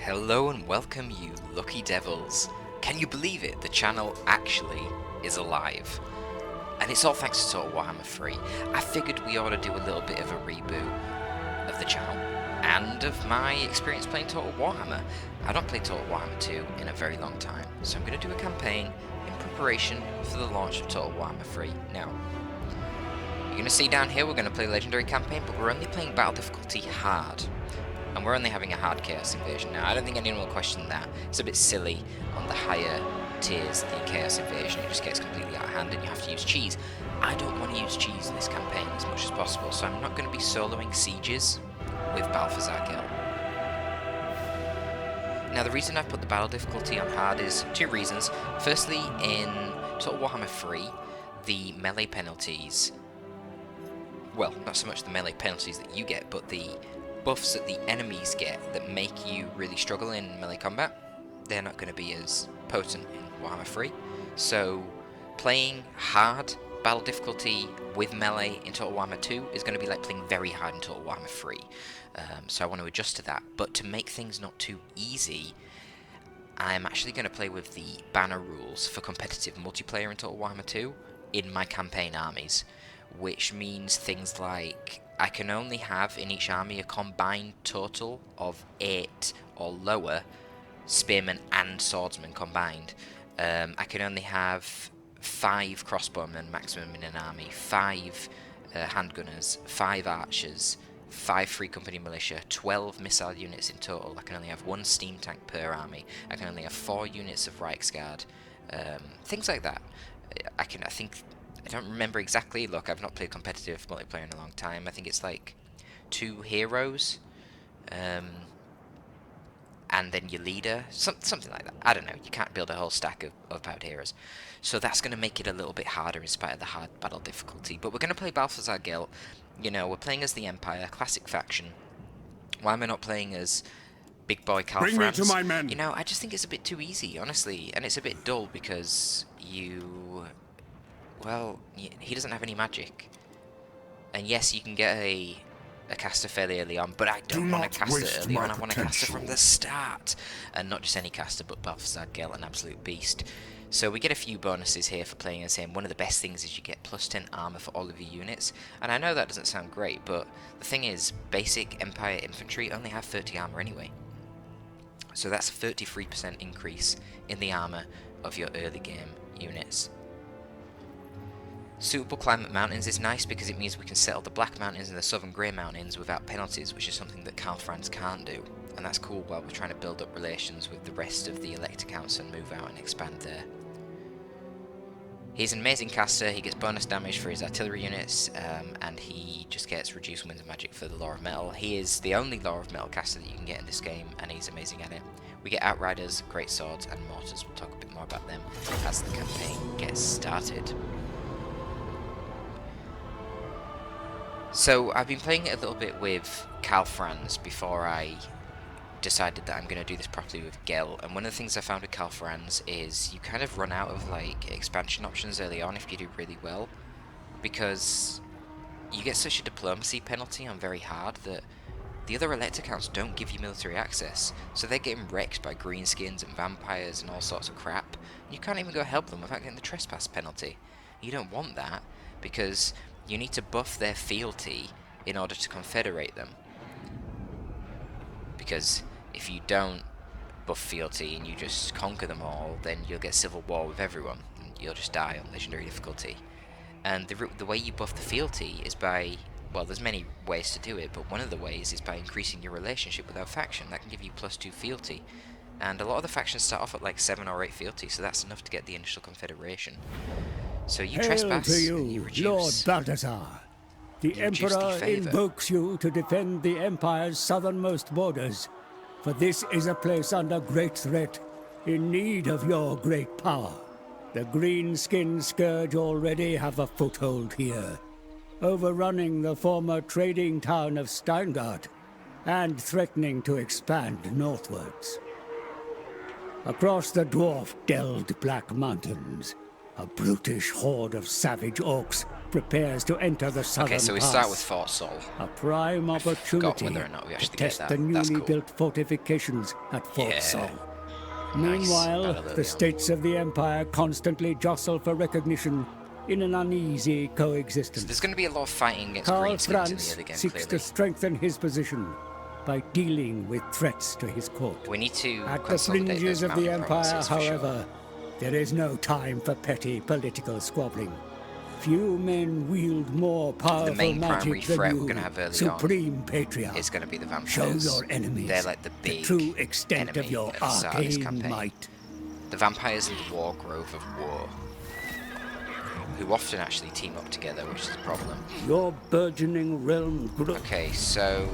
Hello and welcome, you lucky devils. Can you believe it? The channel actually is alive. And it's all thanks to Total Warhammer 3. I figured we ought to do a little bit of a reboot of the channel and of my experience playing Total Warhammer. I don't play Total Warhammer 2 in a very long time, so I'm going to do a campaign in preparation for the launch of Total Warhammer 3. Now, you're going to see down here we're going to play Legendary Campaign, but we're only playing Battle Difficulty Hard. And we're only having a hard Chaos Invasion. Now, I don't think anyone will question that. It's a bit silly on the higher tiers, the Chaos Invasion. It just gets completely out of hand and you have to use cheese. I don't want to use cheese in this campaign as much as possible, so I'm not going to be soloing sieges with Balthasar Gelt. Now, the reason I've put the battle difficulty on hard is two reasons. Firstly, in Total Warhammer 3, the melee penalties... Well, not so much the melee penalties that you get, but the buffs that the enemies get that make you really struggle in melee combat, they're not going to be as potent in Warhammer 3. So playing hard battle difficulty with melee in Total Warhammer 2 is going to be like playing very hard in Total Warhammer 3. So I want to adjust to that. But to make things not too easy, I'm actually going to play with the banner rules for competitive multiplayer in Total Warhammer 2 in my campaign armies, which means things like I can only have in each army a combined total of 8 or lower spearmen and swordsmen combined. I can only have 5 crossbowmen maximum in an army, 5 handgunners, 5 archers, 5 free company militia, 12 missile units in total. I can only have 1 steam tank per army. I can only have 4 units of reiksguard. Things like that. I don't remember exactly. Look, I've not played competitive multiplayer in a long time. I think it's like 2 heroes, and then your leader, something like that. I don't know. You can't build a whole stack of powered heroes. So that's going to make it a little bit harder in spite of the hard battle difficulty. But we're going to play Balthasar Gelt. You know, we're playing as the Empire, classic faction. Why am I not playing as big boy Karl Franz? Bring me to my men. You know, I just think it's a bit too easy, honestly. And it's a bit dull because well, he doesn't have any magic. And yes, you can get a caster fairly early on, but I don't want to cast it early on. I want to cast it from the start. And not just any caster, but Balthasar Gelt, an absolute beast. So we get a few bonuses here for playing as him. One of the best things is you get plus 10 armor for all of your units. And I know that doesn't sound great, but the thing is, basic Empire infantry only have 30 armor anyway. So that's a 33% increase in the armor of your early game units. Suitable climate mountains is nice because it means we can settle the Black Mountains and the Southern Grey Mountains without penalties, which is something that Karl Franz can't do. And that's cool while we're trying to build up relations with the rest of the Elector Council and move out and expand there. He's an amazing caster, he gets bonus damage for his artillery units, and he just gets reduced winds of magic for the Law of Metal. He is the only Law of Metal caster that you can get in this game, and he's amazing at it. We get outriders, greatswords, and mortars. We'll talk a bit more about them as the campaign gets started. So I've been playing it a little bit with Karl Franz before I decided that I'm going to do this properly with Gelt, and one of the things I found with Karl Franz is you kind of run out of like expansion options early on if you do really well, because you get such a diplomacy penalty on very hard that the other Elector Counts don't give you military access, so they're getting wrecked by greenskins and vampires and all sorts of crap. You can't even go help them without getting the trespass penalty. You don't want that, because you need to buff their fealty in order to confederate them. Because if you don't buff fealty and you just conquer them all, then you'll get civil war with everyone, and you'll just die on legendary difficulty. And the way you buff the fealty is by, well, there's many ways to do it, but one of the ways is by increasing your relationship with that faction. That can give you +2 fealty. And a lot of the factions start off at like 7 or 8 fealty, so that's enough to get the initial confederation. So you trespass, Hail to you, and you reduce. Lord Balthasar. The Emperor invokes you to defend the Empire's southernmost borders, for this is a place under great threat, in need of your great power. The green-skinned scourge already have a foothold here, overrunning the former trading town of Steingart, and threatening to expand northwards. Across the dwarf-delved Black Mountains, a brutish horde of savage orcs prepares to enter the southern Okay, so we pass. start with Fort Sol. A prime opportunity whether or not we to actually get test that. the That's newly cool. built fortifications at Fort Yeah. Sol. Nice. Meanwhile, Battle the states of the Empire constantly jostle for recognition in an uneasy So coexistence. there's going to be a lot of fighting against Karl greenskins in the Franz other game, seeks clearly. to strengthen his position by dealing with threats to his court. We need to At the consolidate fringes those of the mountain Empire, provinces for sure. however, there is no time for petty political squabbling. Few men wield more powerful main primary magic than threat you, we're gonna have early Supreme Patriarch. It's going to be the vampires. Show your enemies They're like the big true extent enemy of your at the start of this arcane campaign. might. The vampires and the war grove of war, who often actually team up together, which is a problem. Your burgeoning realm grows. Okay, so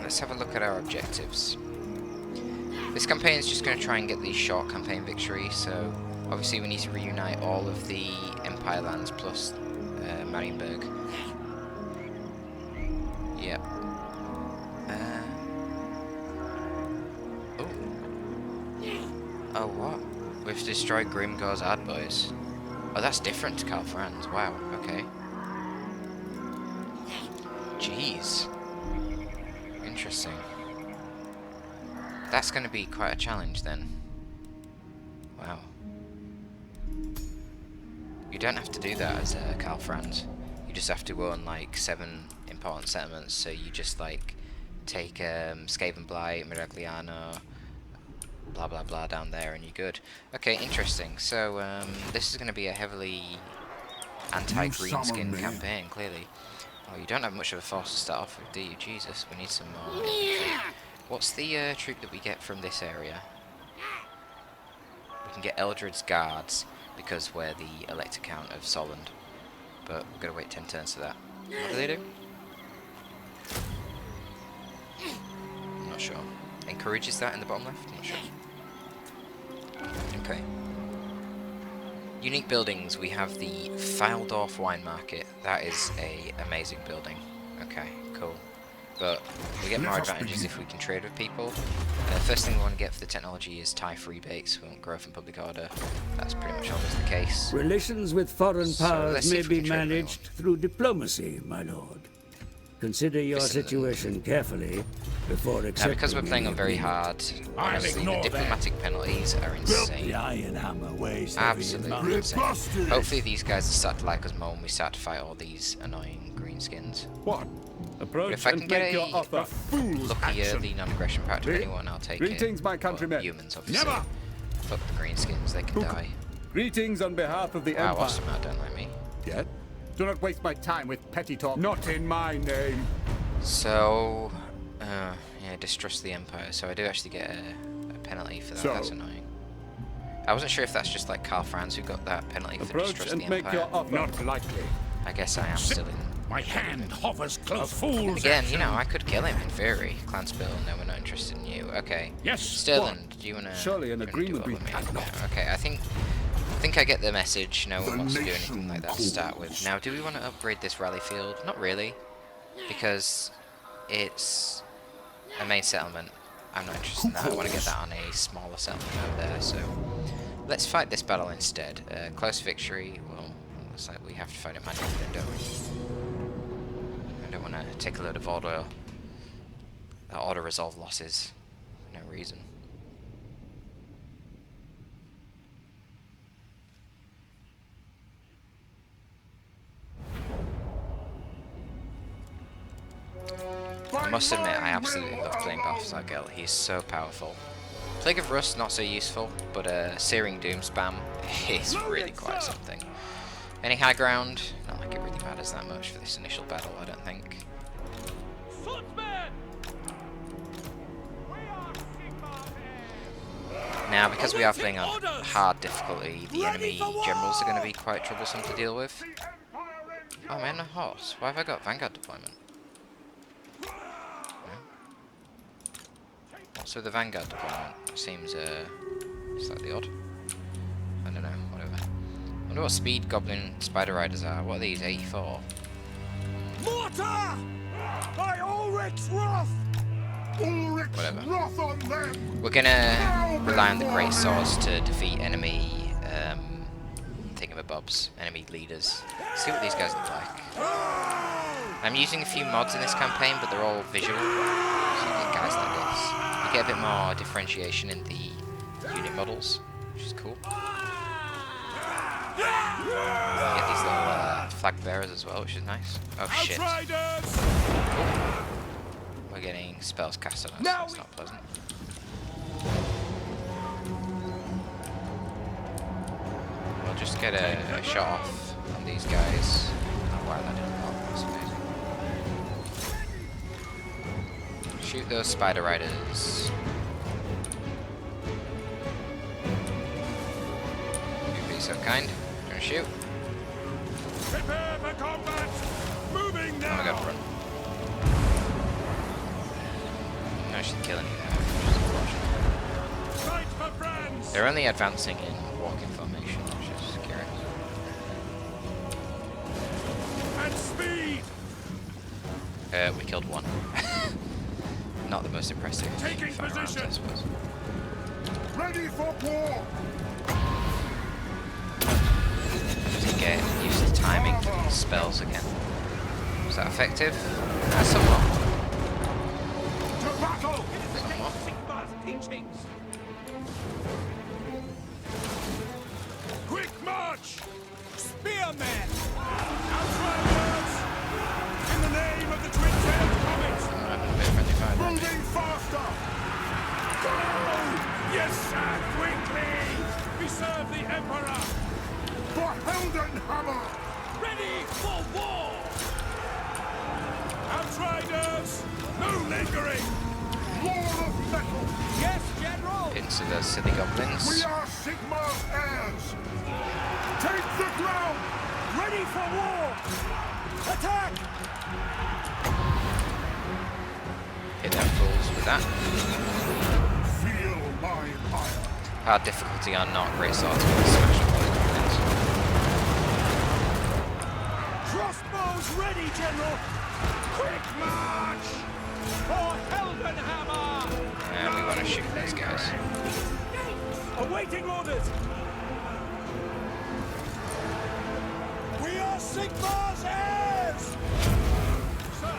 let's have a look at our objectives. This campaign is just going to try and get these short campaign victories, so obviously we need to reunite all of the Empire lands plus Marienburg. Yep. Oh, what? We've destroyed Grimgor's ad boys. Oh, that's different to Karl Franz. Wow, okay. Jeez. Interesting. That's going to be quite a challenge then. Wow. You don't have to do that as Karl Franz. You just have to own like 7 important settlements, so you just like take Skaven Blight, Miragliano, blah blah blah down there and you're good. Okay, interesting. So this is going to be a heavily anti-greenskin campaign, clearly. Oh, you don't have much of a force to start off with, do you? Jesus, we need some more infantry. What's the troop that we get from this area? We can get Eldred's guards because we're the elector count of Solland, but we've got to wait 10 turns for that. What do they do? I'm not sure. Encourages that in the bottom left? I'm not sure. Okay. Unique buildings. We have the Feildorf Wine Market. That is a amazing building. Okay, cool. But we get more advantages if we can trade with people. First thing we want to get for the technology is TIE rebates. We want growth and public order. That's pretty much always the case. Relations with foreign So, let's powers see may if we be can trade managed through diplomacy, my lord. Consider your Listen, situation carefully before accepting. Now, because we're playing on very hard, honestly, the diplomatic penalties are insane. Absolutely insane. Hopefully these guys will start to like us more when we start to fight all these annoying greenskins. What? Approach If I can and get make your offer. lucky early non-aggression pact of anyone, I'll take it. Greetings, my countrymen. Well, humans, obviously. Never. Fuck the greenskins, they can die. Greetings on behalf of the Wow, Empire. awesome, I don't like me. Yet? Do not waste my time with petty talk. Not in my name. So, yeah, distrust the Empire. So I do actually get a penalty for that. So, that's annoying. I wasn't sure if that's just like Karl Franz who got that penalty for approach distrust and the make Empire. your offer. Not likely. I guess I am still in. My hand hovers close. Fools. Again, you know, I could kill him in theory. Clan spill, no, we're not interested in you. Okay. Yes. Sterling, do you wanna? Surely an do you wanna agreement do we what with me? cannot. Yeah, okay, I think I get the message. No one wants to do anything like that to start with. Now, do we want to upgrade this rally field? Not really, because it's a main settlement. I'm not interested in that. I want to get that on a smaller settlement out there. So let's fight this battle instead. Close victory. Well, looks like we have to fight it manually, don't we? I don't want to take a load of auto resolve losses for no reason. I must admit, I absolutely love playing Balthasar Gelt. He's so powerful. Plague of Rust, not so useful, but Searing Doom spam is really quite something. Any high ground? Not like it really matters that much for this initial battle, I don't think. Now, because we are playing on hard difficulty, the enemy generals are going to be quite troublesome to deal with. Oh man, a horse. Why have I got Vanguard deployment? What's with the Vanguard deployment? That seems slightly odd. I don't know, whatever. I wonder what speed Goblin Spider Riders are. What are these, 84? Mortar! By Ulrich's wrath! Ulrich's Whatever. wrath on them! We're gonna rely on the greatswords to defeat enemy bobs, enemy leaders. See what these guys look like. I'm using a few mods in this campaign, but they're all visual. So you get guys like this. You get a bit more differentiation in the unit models, which is cool. You get these little flag bearers as well, which is nice. Oh shit. Cool. We're getting spells cast on us, so it's not pleasant. We'll just get a shot off on these guys. Oh wow, that didn't help. That's amazing. Shoot those spider riders. You'd be so kind. Don't shoot. Prepare for combat. Moving now. Oh my god, run. No, she's killing you now. Fight for France. They're only advancing in walking formation, which is curious. And speed. We killed one. Not the most impressive. Taking fun around, position. I suppose. Ready for war. To get used to timing for these spells again. Was that effective? Somewhat. To battle. Somewhat. Quick march. Spearmen. Outriders. In the name of the twin-tailed comet. I'm a bit friendly fire. Moving faster. Go. Yes, sir. Quickly. We serve the Emperor. For Heldenhammer. Ready for war. Outriders. No lingering. War of metal. Yes, General. Into those silly goblins. We are Sigmar's heirs. Take the ground. Ready for war. Attack. Hit them fools with that. Feel my ire. Hard difficulty on not greatswords with smash up those goblins. Crossbows ready, General. Quick march. For Heldenhammer. And we want to shoot these guys. Awaiting orders. We are Sigmar's heirs. Sir.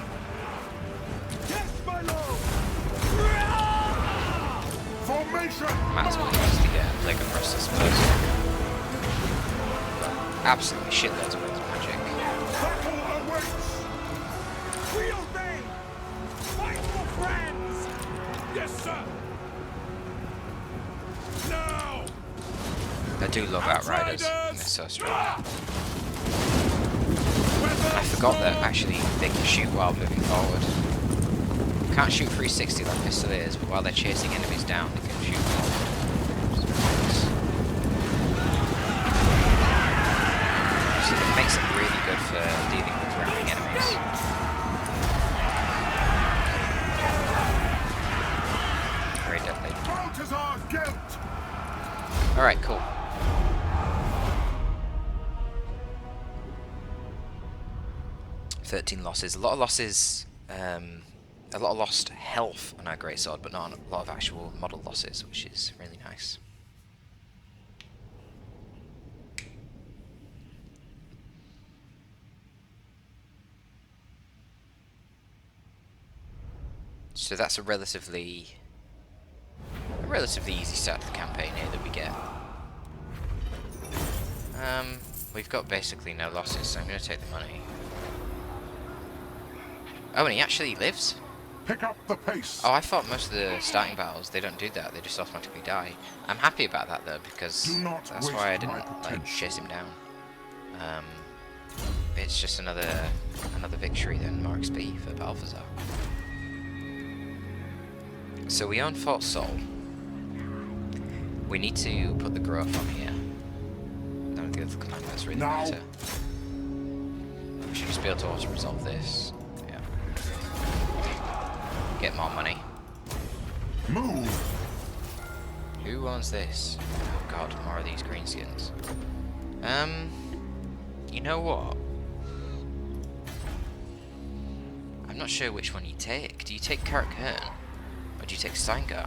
Yes, my lord. Formation. Might as well use the leg across, I suppose. Absolutely shitloads of magic. Battle awaits. We obey. Fight for friends. Yes, sir. Now. I do love outriders. They're so strong. I forgot that actually they can shoot while moving forward. Can't shoot 360 like pistoliers, but while they're chasing enemies down, they can shoot forward. So it makes it really good for dealing with ramming enemies. Very deadly. Balthasar Gelt. Alright, cool. $13 losses. A lot of losses, a lot of lost health on our greatsword, but not a lot of actual model losses, which is really nice. So that's a relatively easy start to the campaign here that we get. We've got basically no losses, so I'm going to take the money. Oh, and he actually lives? Pick up the pace. Oh, I thought most of the starting battles, they don't do that, they just automatically die. I'm happy about that though, because that's why I didn't like chase him down. It's just another victory then, more XP for Balthasar. So we own Fort Sol. We need to put the growth on here. I don't think the commandments really matter. We should just be able to auto resolve this. Yeah. Get more money. Move. Who owns this? Oh god, more of these greenskins. You know what? I'm not sure which one you take. Do you take Karakern? Or do you take Steingar?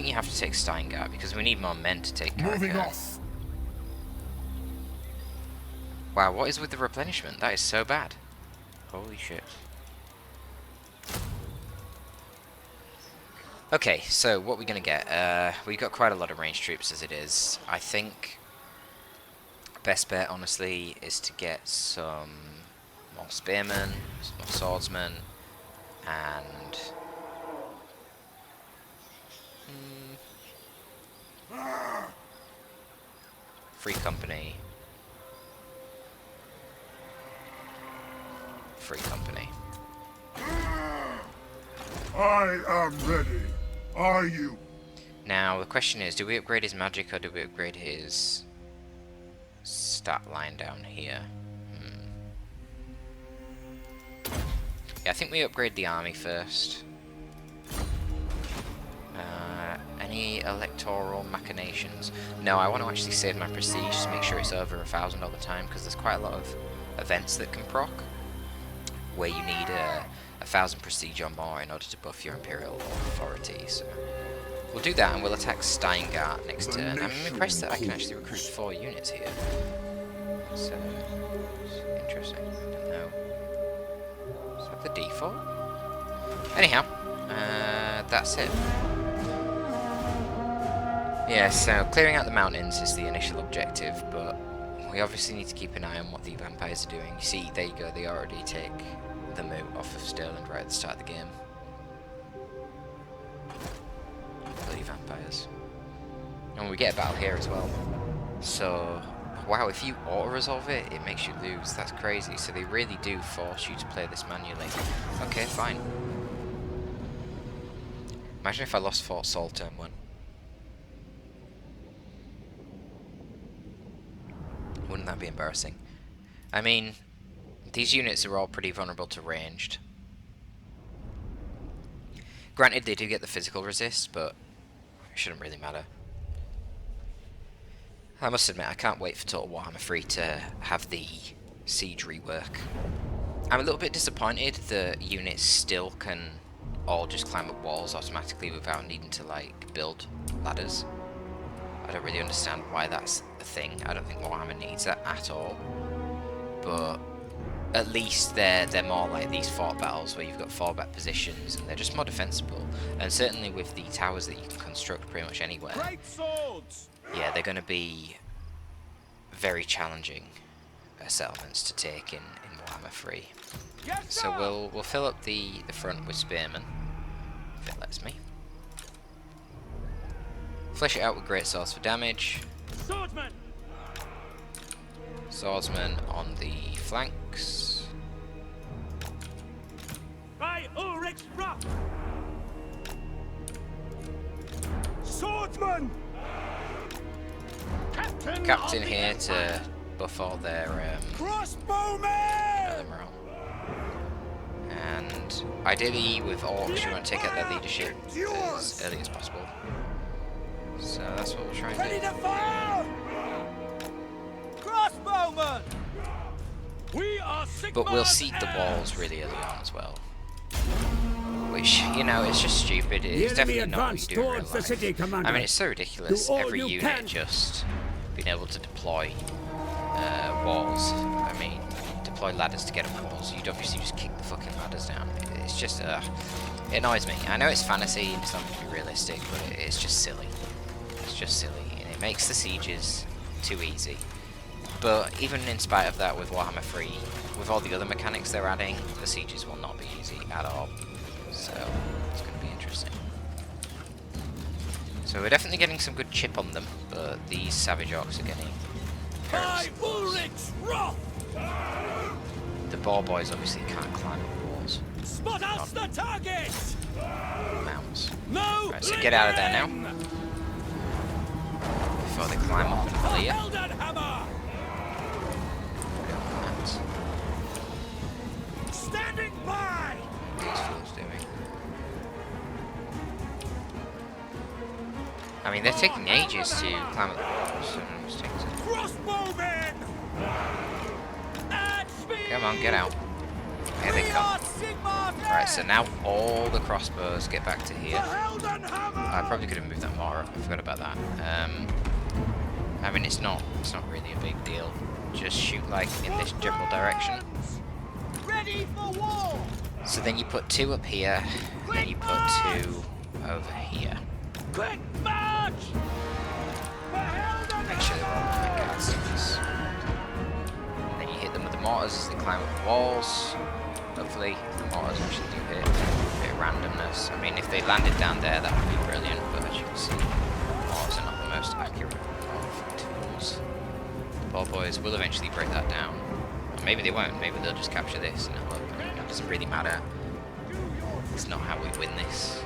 think you have to take Steingart because we need more men to take Moving Karakurt. off. Wow, what is with the replenishment? That is so bad. Holy shit. Okay, so what are we going to get? We've got quite a lot of ranged troops as it is. I think best bet, honestly, is to get some more spearmen, some more swordsmen, and... Free company. Free company. I am ready. Are you? Now, the question is, do we upgrade his magic or do we upgrade his stat line down here? Yeah, I think we upgrade the army first. Any electoral machinations? No, I want to actually save my prestige to make sure it's over 1,000 all the time, because there's quite a lot of events that can proc where you need 1,000 prestige or more in order to buff your imperial authority. So we'll do that, and we'll attack Steingart next turn. I'm impressed that I can actually recruit 4 units here. So it's interesting. I don't know. Is that the default? Anyhow, that's it. Yeah, so clearing out the mountains is the initial objective, but we obviously need to keep an eye on what the vampires are doing. You see, there you go, they already take the moot off of Stirland right at the start of the game. Bloody vampires. And we get a battle here as well. So, wow, if you auto-resolve it, it makes you lose. That's crazy. So they really do force you to play this manually. Okay, fine. Imagine if I lost Fort Sol turn 1. Wouldn't that be embarrassing? I mean, these units are all pretty vulnerable to ranged. Granted, they do get the physical resist, but it shouldn't really matter. I must admit, I can't wait for Total Warhammer 3 to have the siege rework. I'm a little bit disappointed that units still can all just climb up walls automatically without needing to, like, build ladders. I don't really understand why that's a thing. I don't think Warhammer needs that at all. But at least they're more like these fort battles where you've got fallback positions and they're just more defensible. And certainly with the towers that you can construct pretty much anywhere. Greatswords. Yeah, they're going to be very challenging settlements to take in Warhammer 3. So we'll fill up the front with spearmen, if it lets me. Flesh it out with greatswords for damage. Swordsmen. Swordsmen on the flanks. By Ulrich's rock. Swordsman. Captain here to buff all their crossbowmen. morale. And ideally with orcs you want to take out their leadership as early as possible. So that's what we'll try and do. Ready to fire! Crossbowmen! We are But we'll seed the walls really early on as well. Which, you know, it's just stupid. It's definitely not what you do in real life. I mean, it's so ridiculous. Every unit just being able to deploy walls. I mean, deploy ladders to get up walls. You'd obviously just kick the fucking ladders down. It's just, it annoys me. I know it's fantasy and it's not going to be realistic, but it's just silly. Just silly, and it makes the sieges too easy. But even in spite of that, with Warhammer 3, with all the other mechanics they're adding, the sieges will not be easy at all. So it's going to be interesting. So we're definitely getting some good chip on them, but these savage orcs are getting the boar boys obviously can't climb up walls. Spot us the target. Mounts. No. Right, so get out of there now. Before they climb up and clear. Standing by. What are these fools doing? I mean, they're taking ages to climb up the walls. Crossbowmen. Come on, get out. Here they come. Right, so now all the crossbows get back to here. I probably could have moved that mortar. I forgot about that. I mean, it's not really a big deal. Just shoot like in this general direction. Ready for war! So then you put 2 up here, and then you put 2 over here. Quick march! Make sure they're all behind guards. And then you hit them with the mortars as they climb up the walls. Hopefully the mortars actually do hit. A bit of randomness. I mean, if they landed down there, that would be brilliant, but as you can see, mortars are not the most accurate of tools. The ball boys will eventually break that down. Or maybe they won't, maybe they'll just capture this and it'll, it doesn't really matter. It's not how we win this.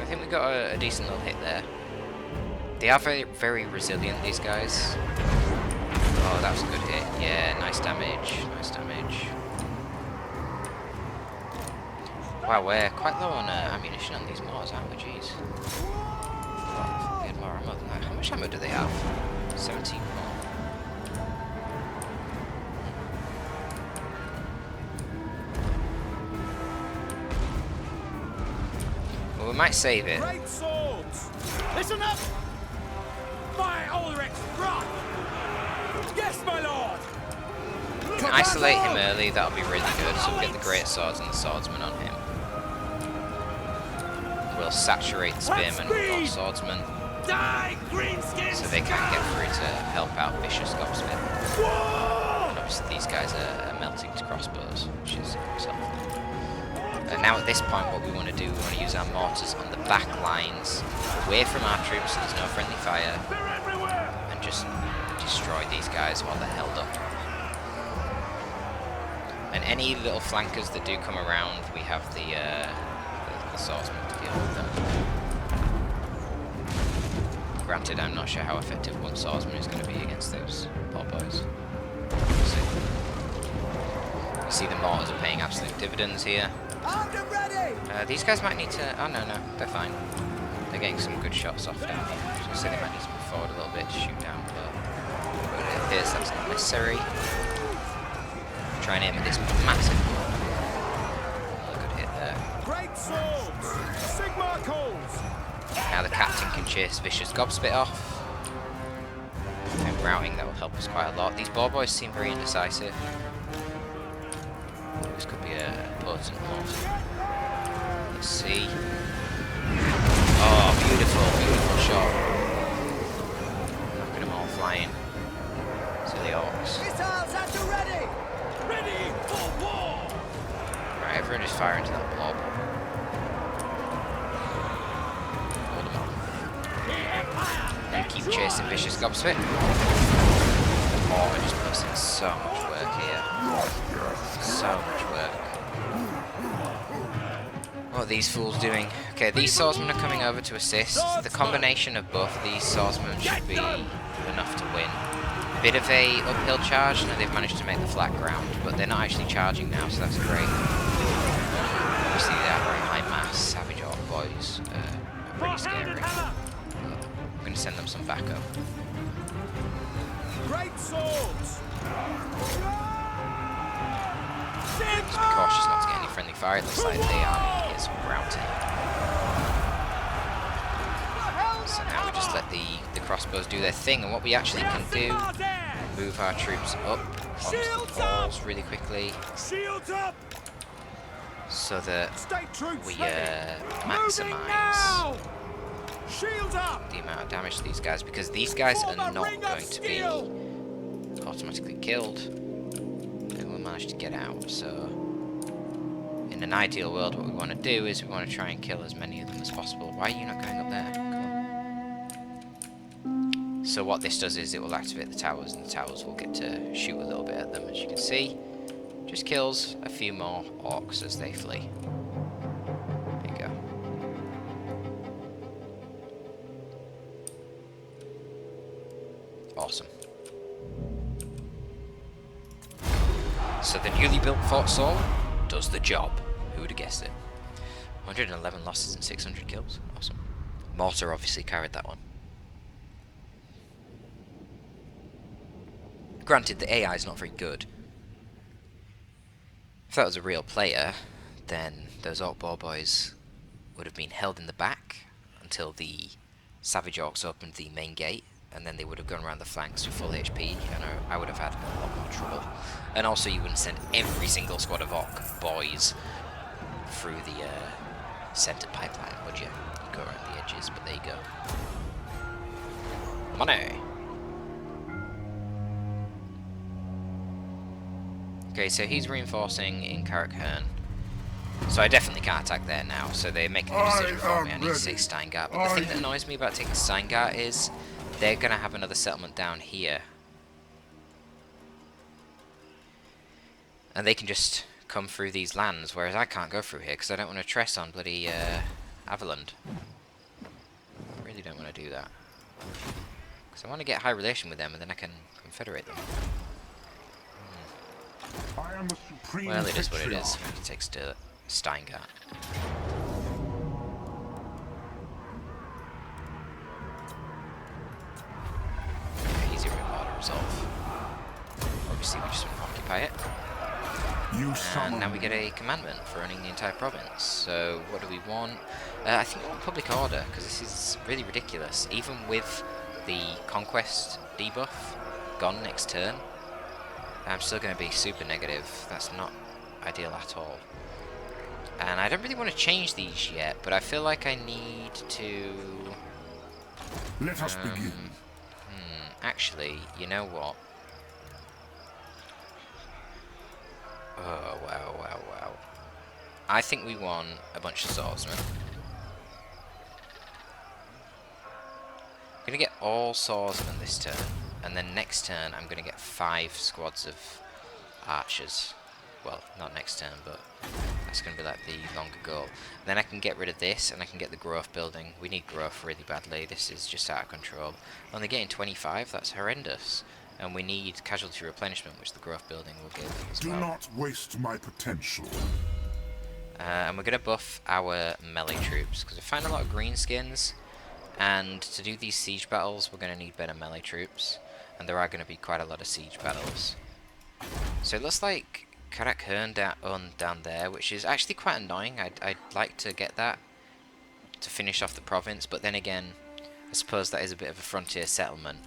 I think we got a decent little hit there. They are very, very resilient, these guys. Oh, that was a good hit. Yeah, nice damage. Nice damage. Wow, we're quite low on ammunition on these mortars, aren't we? Jeez. Oh, we had more ammo than that. How much ammo do they have? 17 more. Well, we might save it. Great swords! Listen up! My Ulrich Rock! Yes, my lord! We can isolate him early, that'll be really good, so we'll get the greatswords and the swordsmen on him. We'll saturate the spearmen with our swordsmen, so they can't get through to help out vicious gobsmith. And obviously these guys are melting to crossbows, which is helpful. Now at this point what we want to do, we want to use our mortars on the back lines, away from our troops so there's no friendly fire, and just destroy these guys while they're held up. And any little flankers that do come around, we have the swordsmen to deal with them. Granted, I'm not sure how effective one swordsman is going to be against those poor boys. We'll see. You see the mortars are paying absolute dividends here. These guys might need to... Oh, no, they're fine. They're getting some good shots off down here. I was going to say they might need to move forward a little bit to shoot down, but it appears that's not necessary. Try and aim at this massive wall. Another good hit there. Great swords! Sigmar calls! Now the captain can chase vicious gobspit off. And routing, that will help us quite a lot. These ball boys seem very indecisive. This could be a potent mortar. Let's see. Oh, beautiful shot. Look at them all flying. Silly orcs. Missiles at the ready! Ready for war! Right, everyone just fire into that blob. Hold them off. And keep chasing vicious gobspit. The mortar just puts in so much work here. So much work. What are these fools doing? Okay, these swordsmen are coming over to assist. The combination of both of these swordsmen should be enough to win. Bit of a uphill charge, and they've managed to make the flat ground, but they're not actually charging now, so that's great. Obviously they are very high mass, savage orc boys. Pretty scary. I'm going to send them some backup. Great swords! Just be cautious not to get any friendly fire. It looks like they are making some routing. So now we just let the crossbows do their thing, and what we actually can do, move our troops up onto the walls really quickly, so that we maximise the amount of damage to these guys, because these guys are not going to be automatically killed. They will manage to get out, so in an ideal world what we want to do is we want to try and kill as many of them as possible. Why are you not going up there? Come on. So what this does is it will activate the towers, and the towers will get to shoot a little bit at them, as you can see. Just kills a few more orcs as they flee. There you go. Awesome. So the newly built Fort Saul does the job. Who would have guessed it? 111 losses and 600 kills. Awesome. Mortar obviously carried that one. Granted, the AI is not very good. If that was a real player, then those orc boar boys would have been held in the back until the savage orcs opened the main gate, and then they would have gone around the flanks with full HP, and I would have had a lot more trouble. And also, you wouldn't send every single squad of orc boys through the centered pipeline, would you? You'd go around the edges, but there you go. Money! Okay, so he's reinforcing in Carrickford. So I definitely can't attack there now, so they're making the decision for me. I need to take Steingart. But the thing that annoys me about taking Steingart is they're going to have another settlement down here. And they can just come through these lands, whereas I can't go through here because I don't want to tress on bloody Averland. I really don't want to do that. Because I want to get high relation with them and then I can confederate them. I am the supreme Well, it is what it patriarch. is. It takes to Steingart. Okay, easy mortar resolve. Obviously, we just want to occupy it. You And summon now we get a commandment for running the entire province. So, what do we want? I think we want public order, because this is really ridiculous. Even with the conquest debuff gone next turn, I'm still going to be super negative. That's not ideal at all. And I don't really want to change these yet, but I feel like I need to... Let us begin. Actually, you know what? Oh, wow, wow, wow. I think we want a bunch of swordsmen. I'm going to get all swordsmen this turn, and then next turn I'm going to get 5 squads of archers. Well, not next turn, but that's going to be like the longer goal. Then I can get rid of this, and I can get the growth building. We need growth really badly. This is just out of control. Only getting 25, that's horrendous. And we need casualty replenishment, which the growth building will give as Do well. not waste my potential. And we're going to buff our melee troops, because we find a lot of greenskins, and to do these siege battles, we're going to need better melee troops, and there are going to be quite a lot of siege battles. So it looks like Carrickford down there, which is actually quite annoying. I'd like to get that to finish off the province, but then again, I suppose that is a bit of a frontier settlement.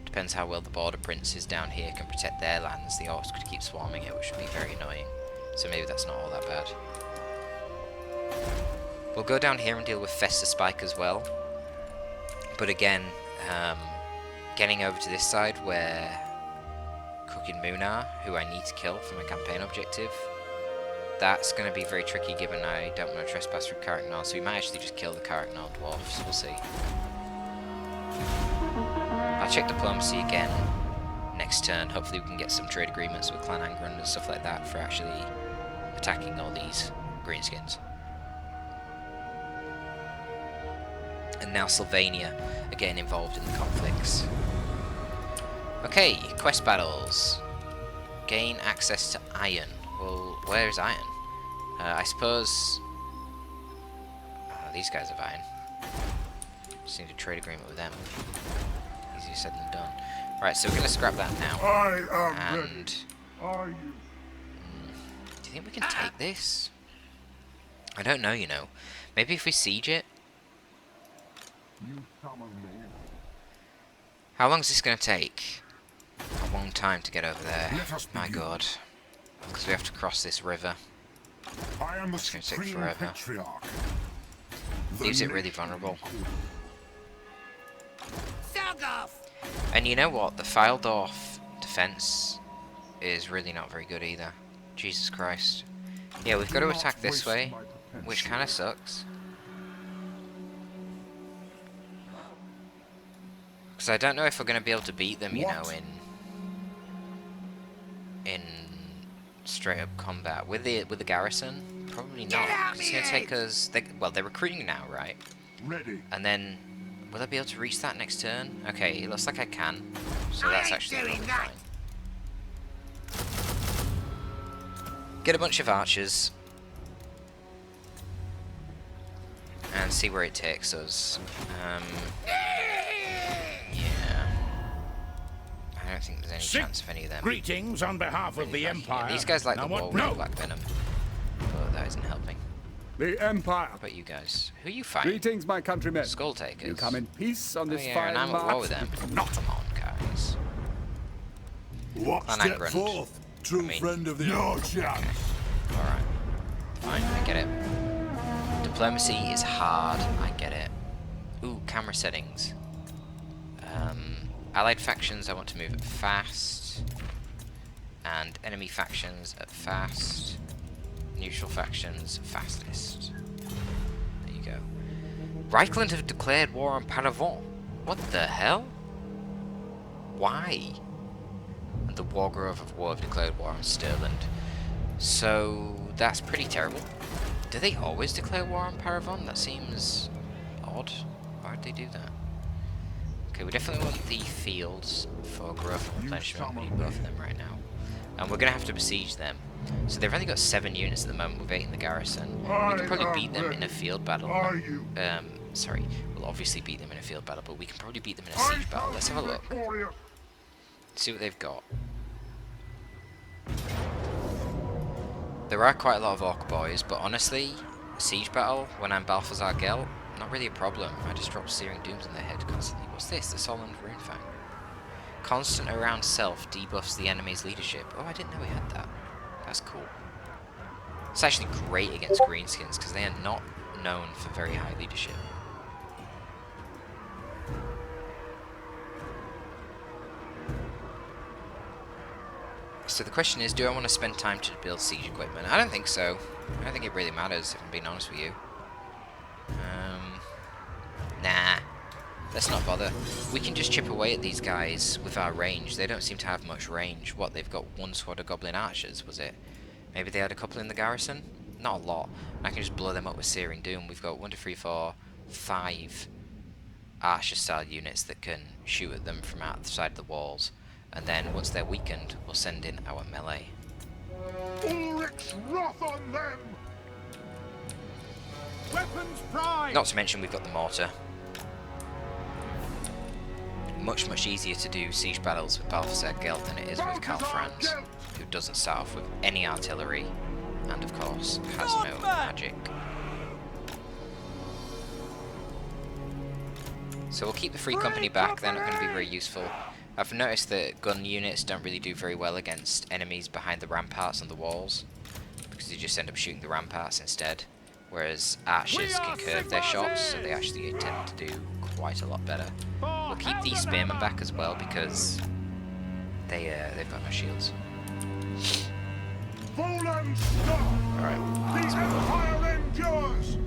Depends how well the border princes down here can protect their lands. The orcs could keep swarming it, which would be very annoying. So maybe that's not all that bad. We'll go down here and deal with Fester Spike as well. But again, getting over to this side where Cooking Moonar, who I need to kill for my campaign objective, that's going to be very tricky given I don't want to trespass through Carrickford, so we might actually just kill the Carrickford dwarfs. We'll see. I'll check diplomacy again next turn. Hopefully we can get some trade agreements with Clan Angron and stuff like that for actually attacking all these greenskins. And now Sylvania are getting involved in the conflicts. Okay, quest battles. Gain access to iron. Well, where is iron? I suppose... these guys have iron. Just need a trade agreement with them. Easier said than done. Right, so we're going to scrap that now. I am ready. And Are you? do you think we can take this? I don't know, you know. Maybe if we siege it? You summon me. How long is this going to take? A long time to get over there. Let us My begin. god. Because we have to cross this river. I am the It's gonna take supreme forever. patriarch. Leaves The it really nation vulnerable. calls. And you know what? The Fildorf defense is really not very good either. Jesus Christ. Yeah, we've got to Do not attack this waste way, my which potential. kind of sucks. Because I don't know if we're going to be able to beat them, you know, What? in straight up combat with the garrison. Probably not. 'Cause it's going to take us. Well, they're recruiting now, right? Ready. And then, will I be able to reach that next turn? Okay, it looks like I can. So that's actually probably fine. Get a bunch of archers. And see where it takes us. Yeah. I don't think there's any chance of any of them. Greetings on behalf of the Empire. Yeah, these guys like Now the wall with black venom. But that isn't helping. The Empire. How about you guys? Who are you fighting? Greetings, my countrymen. Skull takers. You come in peace on this yeah, fine and I'm at war with them. Not Come on, guys. What Clan step Angrand. forth, true friend of the No chance. Alright. Fine, I get it. Diplomacy is hard, I get it. Ooh, camera settings. Allied factions, I want to move at fast. And enemy factions at fast. Neutral factions, fastest. There you go. Reichland have declared war on Pt1. What the hell? Why? And the Wargrove of War have declared war on Stirland. So that's pretty terrible. Do they always declare war on Pt1? That seems odd. Why would they do that? Okay, we definitely want the fields for growth and replenishment. We need both of them right now. And we're going to have to besiege them. So they've only got 7 units at the moment with 8 in the garrison. We can probably beat them in a field battle. Sorry, we'll obviously beat them in a field battle, but we can probably beat them in a siege battle. Let's have a look. See what they've got. There are quite a lot of orc boys, but honestly, a siege battle when I'm Balthasar Gelt, not really a problem. I just drop searing dooms in their head constantly. What's this? The Solent Runefang. Constant around self debuffs the enemy's leadership. Oh, I didn't know we had that. That's cool. It's actually great against greenskins because they are not known for very high leadership. So the question is, do I want to spend time to build siege equipment? I don't think so. I don't think it really matters, if I'm being honest with you. Nah. Let's not bother. We can just chip away at these guys with our range. They don't seem to have much range. What, they've got one squad of goblin archers, was it? Maybe they had a couple in the garrison? Not a lot. I can just blow them up with Searing Doom. We've got 1, 2, 3, 4, 5 archer-style units that can shoot at them from outside the walls. And then, once they're weakened, we'll send in our melee. Ulrich's wrath on them! Weapons prime! Not to mention we've got the mortar. Much, much easier to do siege battles with Balthasar Gelt than it is with Karl Franz, who doesn't start off with any artillery, and of course, has no magic. So we'll keep the Free Company back, they're not going to be very useful. I've noticed that gun units don't really do very well against enemies behind the ramparts and the walls, because you just end up shooting the ramparts instead, whereas archers can curve their shots, so they actually tend to do quite a lot better. We'll keep these spearmen back as well, because they've got no shields. Fallen stop! Alright. The Empire endures!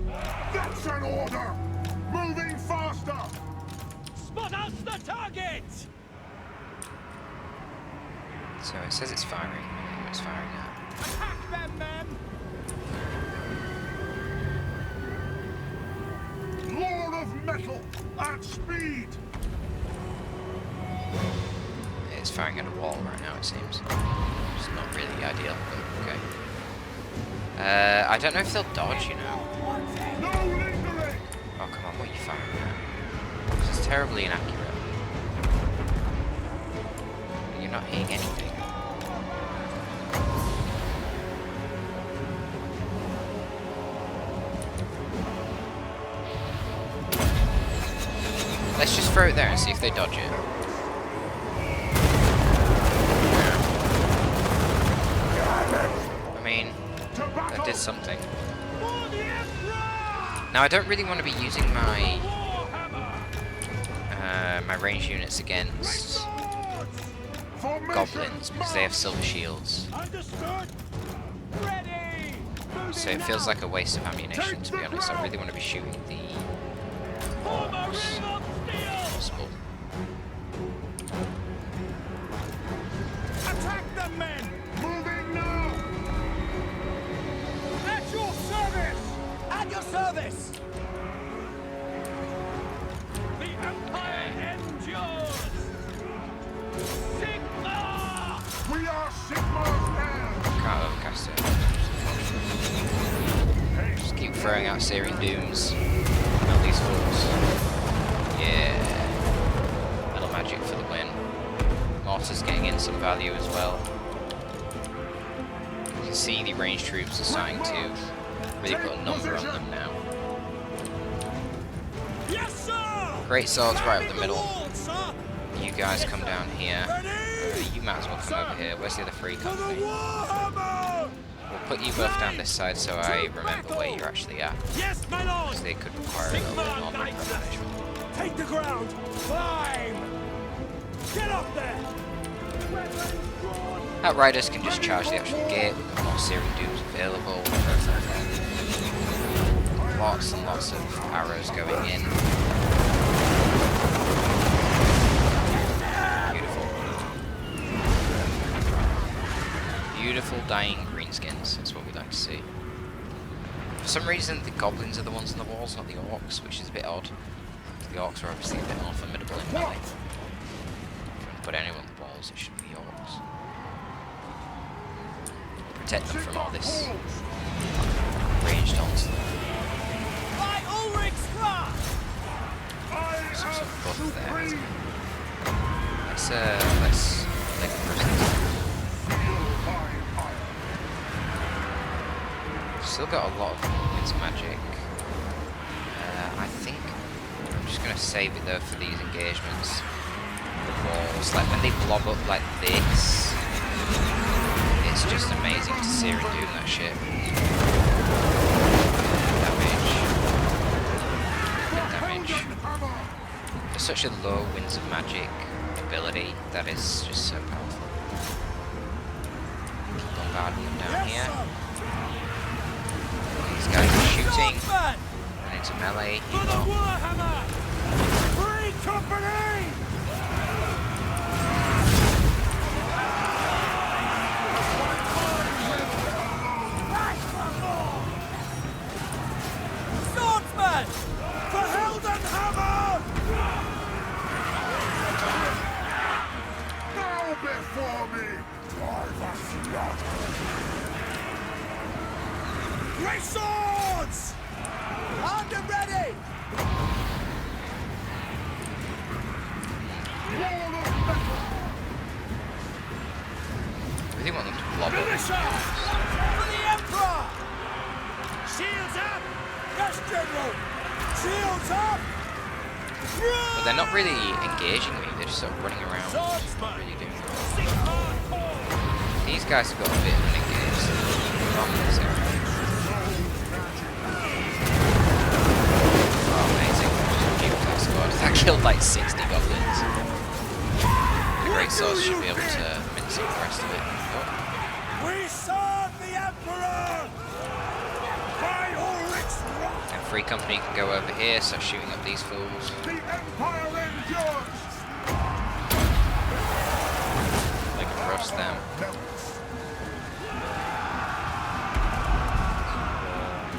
That's an order! Moving faster! Spot us the target! So it says it's firing. I don't know what it's firing at. Attack them, men! Lord of metal at speed! It's firing at a wall right now, it seems. It's not really ideal, but okay. I don't know if they'll dodge, you know. No lingering! Oh, come on, what are you firing at? This is terribly inaccurate. You're not hitting anything. Let's just throw it there and see if they dodge it. I mean, that did something. Now I don't really want to be using my my ranged units against goblins because they have silver shields. So it feels like a waste of ammunition, to be honest. I really want to be shooting the orcs if possible. Attack them, men! Moving now! At your service! At your service! The Empire endures! Sigma! We are Sigma's heirs! Can't overcast it. Just keep throwing out Searing Dooms at these fools. Yeah. Metal magic for the win. Mortar mortars getting in some value as well. You can see the ranged troops are starting to really put a number on them now. Great swords right up the middle. You guys come down here. You might as well come over here. Where's the other free company? We'll put you both down this side so I remember where you're actually at. Yes, my lord. Because they could require a little bit more management. Take the ground. Climb. Get up there. Outriders can just charge the actual gate. We've got more Searing Dooms available. Lots and lots of arrows going in. Beautiful dying greenskins, that's what we like to see. For some reason the goblins are the ones on the walls, not the orcs, which is a bit odd. The orcs are obviously a bit more formidable in melee. If you want to put anyone on the walls, it should be orcs. Protect them from all this ranged onslaught. Some sort of buff there, isn't it? Let's make a present. Still got a lot of movements magic. I think I'm just gonna save it though for these engagements. The walls, like when they blob up like this, it's just amazing to see her doing that shit. Damage. For such a low winds of magic ability, that is just so powerful. Bombarding them down here. These guys are shooting, and into melee, Free company! Swordsmen! For Hammer! Bow before me! Great swords! Armed and ready! I really want them to blob up. For the Emperor! Shields up! Yes, General! Shields up! But they're not really engaging me, they're just sort of running around. Not really doing it. These guys have got a bit unengaged from this area. That killed like 60 goblins. The great swords should be able to mince up the rest of it. Oh. We serve the Emperor! By Ulrich's And free company can go over here, start shooting up these fools. The Empire endures! They can roast them.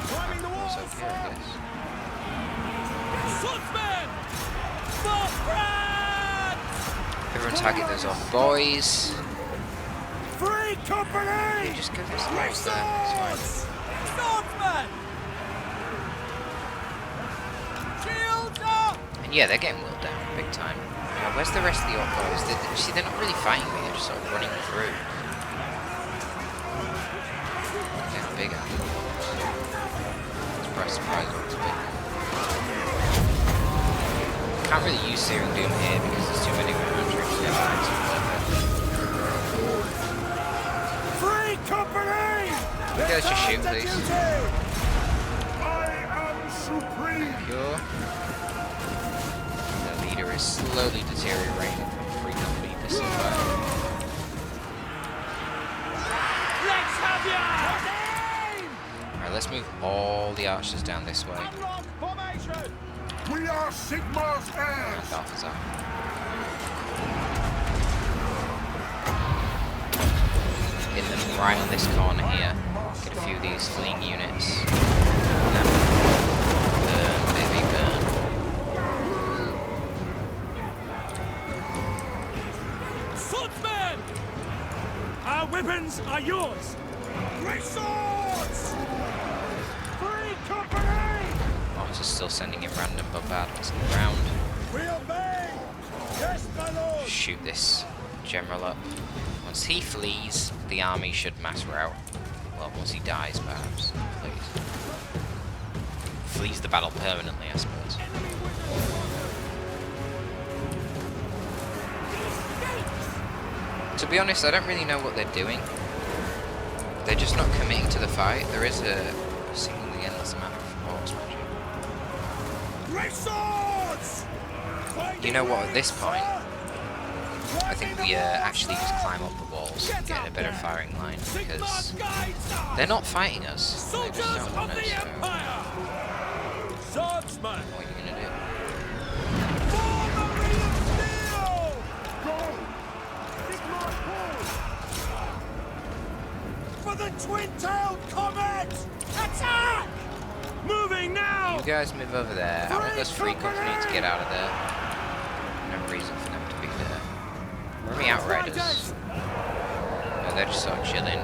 Climbing the walls! Okay, I guess. Swordsmen! For France! Everyone target those off boys. Free company! You just go this way, it's fine. Swordsmen! Shields up! And yeah, they're getting whittled down big time. Where's the rest of the orc boys? See, they're not really fighting me, they're just sort of running through. Getting bigger. Surprise, orcs big. Can't really use Searing Doom here because there's too many round troops here. Free company! You guys just shoot, please. I am supreme! Pure. The leader is slowly deteriorating from free company to survive. Let's have ya! Alright, let's move all the archers down this way. Formation! We are Sigmar's And heirs! Balthasar. Hit them right on this corner here. Get a few of these fleeing units. Burn, baby, burn. Swordsmen! Our weapons are yours! Great swords! Free company! Mortar's still sending in random bombardments on the ground. We obey! Yes, my lord! Shoot this general up. Once he flees, the army should mass rout. Well, once he dies, perhaps. Please. Flees the battle permanently, I suppose. To be honest, I don't really know what they're doing. They're just not committing to the fight. There is a seemingly endless amount of horse magic. You know what, at this point, I think we actually just climb up the walls and get a better firing line, because they're not fighting us. They just don't want us, so... What are you gonna do? For the twin-tailed comet! Attack! Moving now! You guys move over there. I want those free company to get out of there. No reason for them to be there. Where are the outriders? No, they're just sort of chilling.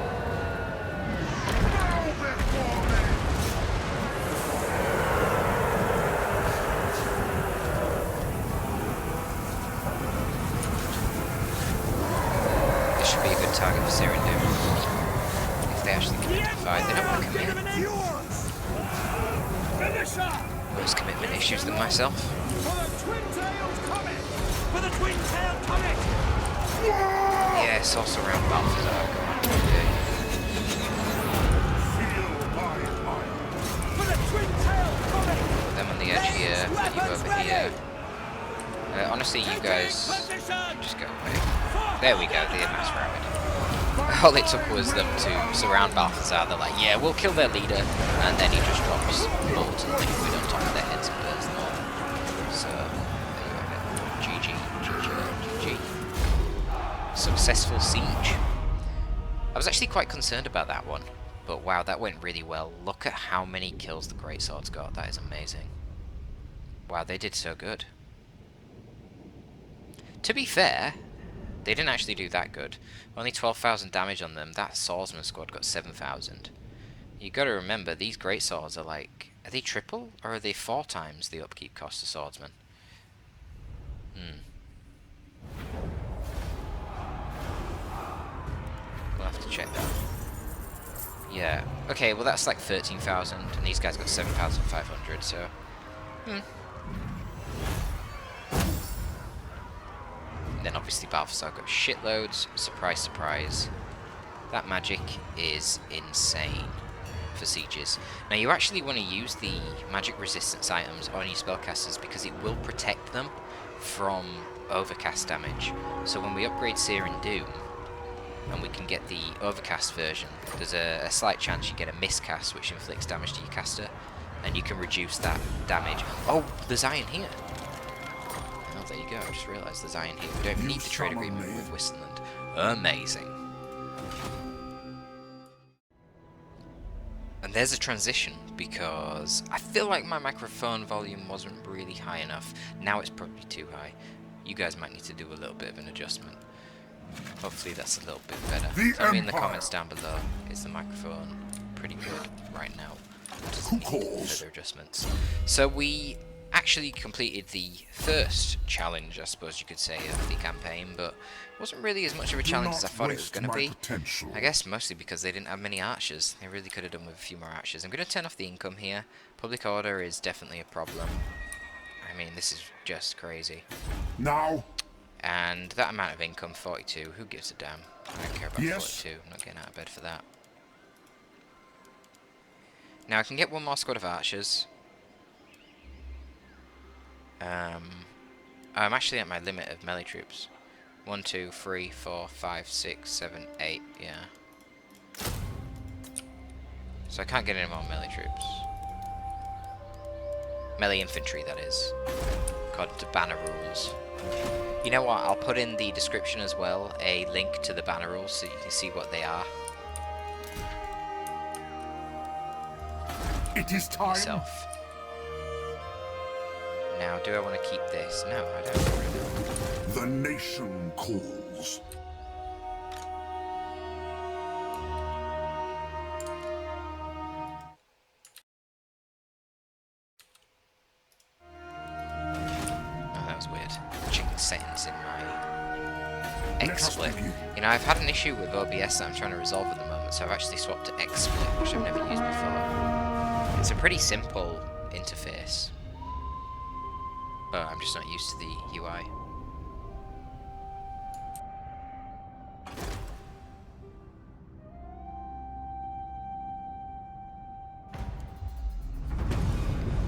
This should be a good target for Syrian Doom. If they actually commit to the fight. They don't want to commit. Worse commitment issues than myself. Yeah, it's also around Balthasar. Okay. Put them on the edge here, put you over here. Honestly, you guys just go away. There we go, the mass routed. All it took was them to surround Balthasar. They're like, yeah, we'll kill their leader, and then he just drops molten liquid on top of their heads and burns them all. So, there you have it. GG. Successful siege. I was actually quite concerned about that one, but wow, that went really well. Look at how many kills the greatswords got. That is amazing. Wow, they did so good. To be fair, they didn't actually do that good. Only 12,000 damage on them. That swordsman squad got 7,000. You got to remember, these greatswords are like... Are they triple? Or are they 4 times the upkeep cost of swordsmen? We'll have to check that. Yeah. Okay, well that's like 13,000. And these guys got 7,500, so... And then obviously Balthasar got shitloads. Surprise, surprise. That magic is insane for sieges. Now you actually want to use the magic resistance items on your spellcasters because it will protect them from overcast damage. So when we upgrade Syrian Doom and we can get the overcast version, there's a slight chance you get a miscast which inflicts damage to your caster, and you can reduce that damage. Oh, there's iron here. Oh, there you go, I just realised there's iron here. We don't need the trade agreement with Wissenland. Amazing. And there's a transition, because I feel like my microphone volume wasn't really high enough. Now it's probably too high. You guys might need to do a little bit of an adjustment. Hopefully that's a little bit better. Tell me in the comments down below, is the microphone pretty good right now? Does it need further adjustments? So we actually completed the first challenge, I suppose you could say, of the campaign, but it wasn't really as much of a challenge as I thought it was going to be. I guess mostly because they didn't have many archers. They really could have done with a few more archers. I'm going to turn off the income here. Public order is definitely a problem. I mean, this is just crazy. Now. And that amount of income, 42, who gives a damn? I don't care about 42, I'm not getting out of bed for that. Now I can get one more squad of archers. I'm actually at my limit of melee troops. 1, 2, 3, 4, 5, 6, 7, 8, yeah. So I can't get any more melee troops. Melee infantry, that is. According to banner rules. You know what, I'll put in the description as well a link to the banner rules so you can see what they are. It is time. Yourself. Now, do I want to keep this? No, I don't. The nation calls. Oh, that was weird. Checking settings in my XSplit. You know, I've had an issue with OBS that I'm trying to resolve at the moment, so I've actually swapped to XSplit, which I've never used before. It's a pretty simple interface, but I'm just not used to the UI.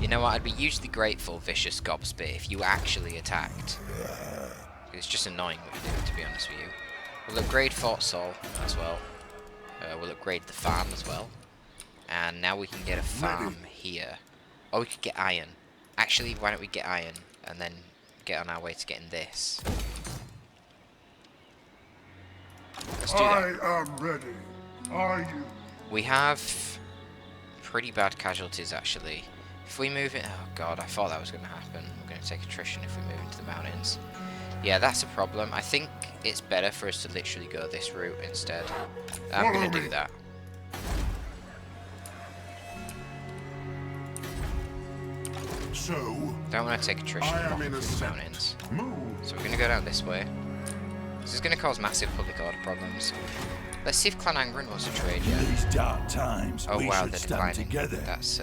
You know what, I'd be hugely grateful, Vicious Gobspit, if you actually attacked. It's just annoying what you do, to be honest with you. We'll upgrade Fort Sol as well. We'll upgrade the farm as well. And now we can get a farm here. Or we could get iron. Actually, why don't we get iron and then get on our way to getting this. Let's do that. I am ready. Are you? We have pretty bad casualties, actually. If we move it... Oh god, I thought that was going to happen. We're going to take attrition if we move into the mountains. Yeah, that's a problem. I think it's better for us to literally go this route instead. I'm going to do that. So, Don't want to take attrition off the mountains. So we're going to go down this way. This is going to cause massive public order problems. Let's see if Clan Angren wants to trade yet. These dark times, Oh we wow, should they're stand declining. together. That's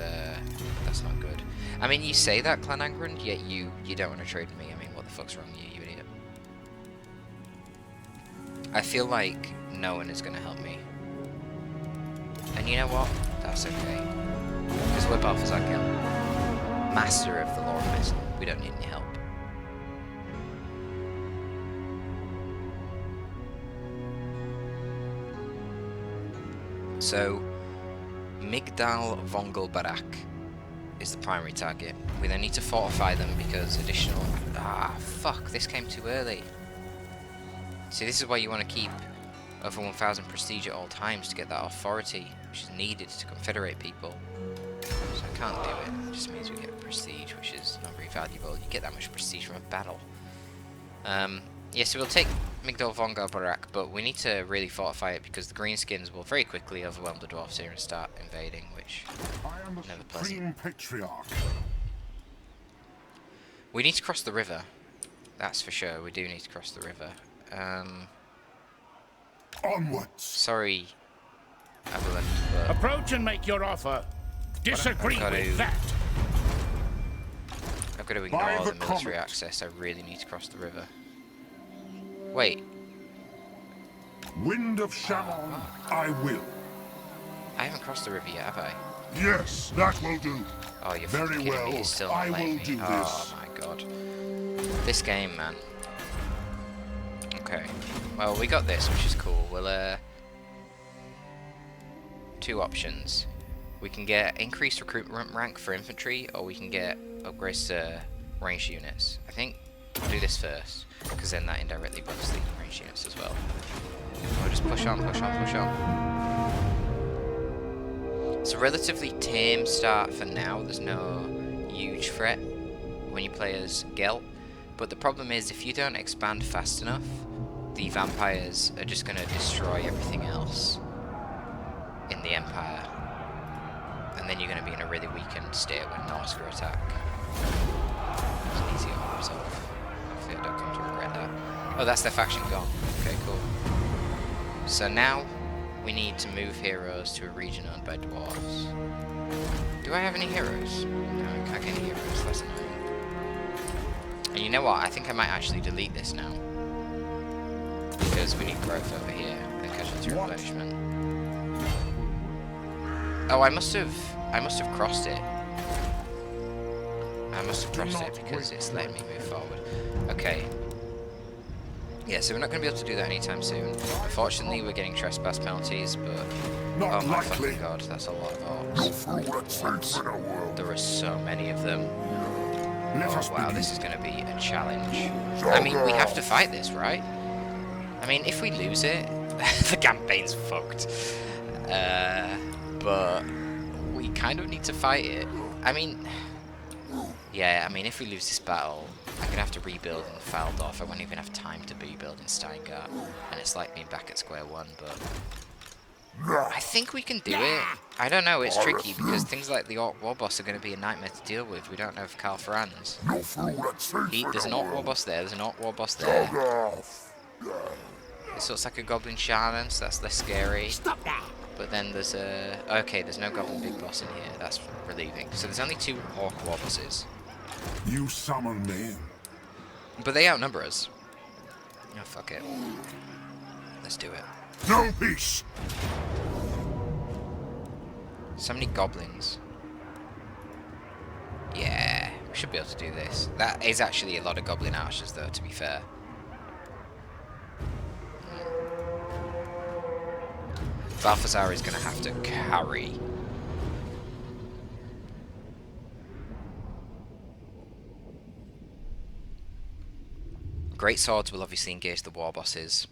not good. I mean, you say that, Clan Angren, yet you don't want to trade with me. I mean, what the fuck's wrong with you, you idiot? I feel like no one is going to help me. And you know what? That's okay. Because we're Balthasar Gelt, master of the lore of missile. We don't need any help. So, Migdal Vongel Barak is the primary target. We then need to fortify them because additional... Ah, fuck, this came too early. See, this is why you want to keep over 1000 prestige at all times to get that authority, which is needed to confederate people. So I can't do it. It just means we get prestige, which is not very valuable. You get that much prestige from a battle. Yeah, so we'll take Migdal Vongel Barak, but we need to really fortify it because the greenskins will very quickly overwhelm the dwarves here and start invading, which I am the never Supreme pleasant. Patriarch. We need to cross the river. That's for sure. We do need to cross the river. Onwards. Sorry, Evelyn, but Approach and make your offer. Disagree I've got with to- that. I've got to By ignore the the military comet. access. I really need to cross the river. Wait, Wind of Shaman, I will. I haven't crossed the river yet, have I? Yes, that will do. Oh, you're Very fucking kidding me. well, It's still not I letting will me. do Oh this. my god. This game, man. Okay. Well, we got this, which is cool. We'll, two options. We can get increased recruitment rank for infantry, or we can get upgrades to ranged units. I think we'll do this first, because then that indirectly buffs the ranged units as well. We'll just push on, push on, push on. It's a relatively tame start for now. There's no huge threat when you play as Gelt. But the problem is, if you don't expand fast enough, the vampires are just going to destroy everything else in the Empire. And then you're going to be in a really weakened state when Norska attack. It's an easy auto resolve. Hopefully I don't come to regret that. Oh, that's their faction gone. Okay, cool. So now we need to move heroes to a region owned by dwarves. Do I have any heroes? No, I can't get any heroes. That's annoying. And you know what? I think I might actually delete this now. Because we need growth over here. And casualty replenishment. Oh, I must have crossed it. I must have crossed it because it's letting me move forward. Okay. Yeah, so we're not going to be able to do that anytime soon. Unfortunately, we're getting trespass penalties, but... Not oh my likely. fucking god, that's a lot of No orcs. fool that thinks in a world. There are so many of them. Let Oh us wow, begin. this is going to be a challenge. I mean, we have to fight this, right? I mean, if we lose it, the campaign's fucked. But we kind of need to fight it. I mean, yeah, I mean, if we lose this battle, I'm going to have to rebuild in Faldorf. I won't even have time to rebuild in Steingart. And it's like being back at square one, but... I think we can do it. I don't know, it's tricky because things like the Orc War Boss are going to be a nightmare to deal with. We don't know if Karl Franz. No fool that thinks in There's a an Orc War world. Boss there, there's an Orc War Boss there. Dog off. This looks like a goblin shaman, so that's less scary. Stop that! But then there's a... Okay, there's no goblin big boss in here. That's relieving. So there's only 2 orc war bosses. You summon me. But they outnumber us. Oh, fuck it. Let's do it. No peace. So many goblins. Yeah, we should be able to do this. That is actually a lot of goblin archers, though, to be fair. Balthasar is going to have to carry. Greatswords will obviously engage the war bosses,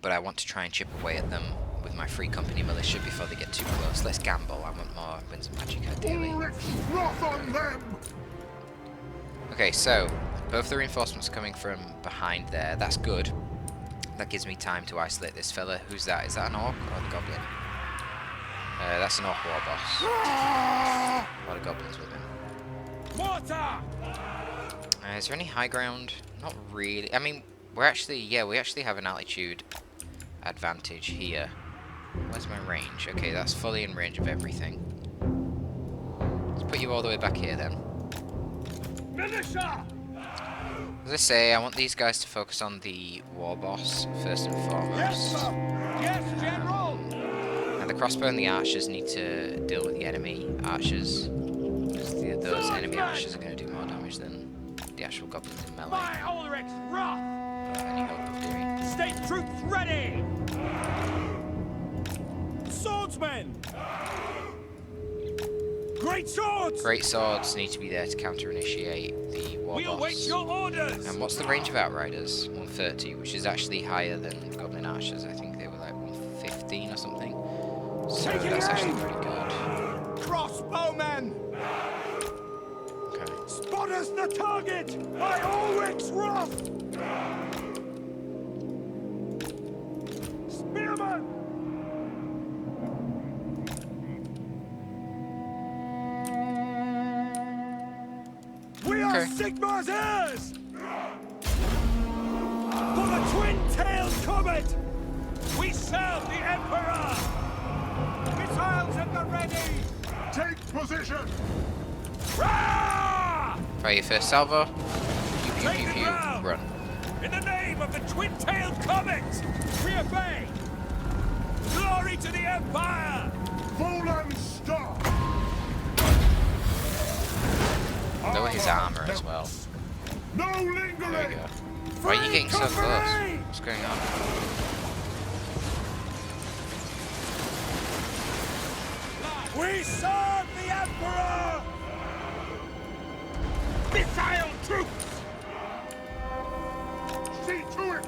but I want to try and chip away at them with my free company militia before they get too close. Let's gamble. I want more winds of magic, ideally. Wrath on them! Okay, so both the reinforcements are coming from behind there. That's good. That gives me time to isolate this fella. Who's that? Is that an orc or the goblin? That's an orc war boss. A lot of goblins with him. Mortar! Is there any high ground? Not really. I mean, we actually have an altitude advantage here. Where's my range? Okay, that's fully in range of everything. Let's put you all the way back here then. Militia! As I say, I want these guys to focus on the war boss first and foremost. Yes, sir! Yes, General! And the crossbow and the archers need to deal with the enemy archers. Those enemy archers are going to do more damage than the actual goblins in melee. My Ulrich's wrath! Any hope of doing? State troops ready! Swordsmen! Great swords! Great swords need to be there to counter-initiate the war We await boss. your orders! And what's the range of outriders? 130, which is actually higher than goblin archers. I think they were like 115 or something. So that's actually pretty good. Crossbowmen! Okay. Spot us the target! My Ulrich's wrath! Spearmen! We are Okay. Sigmar's heirs! For the twin-tailed comet! We serve the Emperor! Missiles at the ready! Take position! Rah! Fire your first salvo. Pew, Take pew, the pew, pew. ground! Run. In the name of the twin-tailed comet! We obey! Glory to the Empire! Volan stop! Lower his armor as well. No There we lingering! go. Why are you getting so close? What's going on? We serve the Emperor! Missile troops! See to it!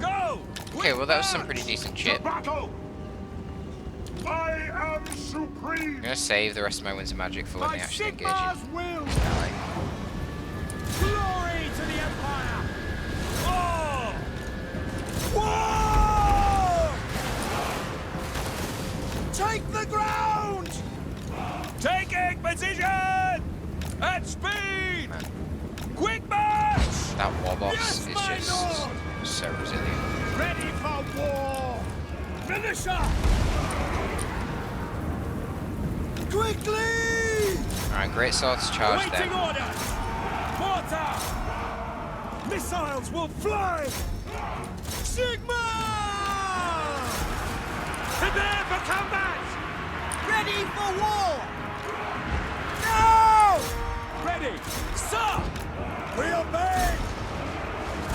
Go! Okay, well that was some March! pretty decent To shit. battle! I am supreme! I'm gonna save the rest of my winds of magic for when By they actually engage Sigmar's in will! melee. Glory to the Empire! War! War! Take the ground! Taking position! At speed! Man, Quick march! that war boss Yes, is my just lord! so resilient. Ready for war! Militia! Quickly! Alright, great swords charge Waiting them. orders! Mortar! Missiles will fly! Sigma! Prepare for combat! Ready for war! Now! Ready! Sir! We obey!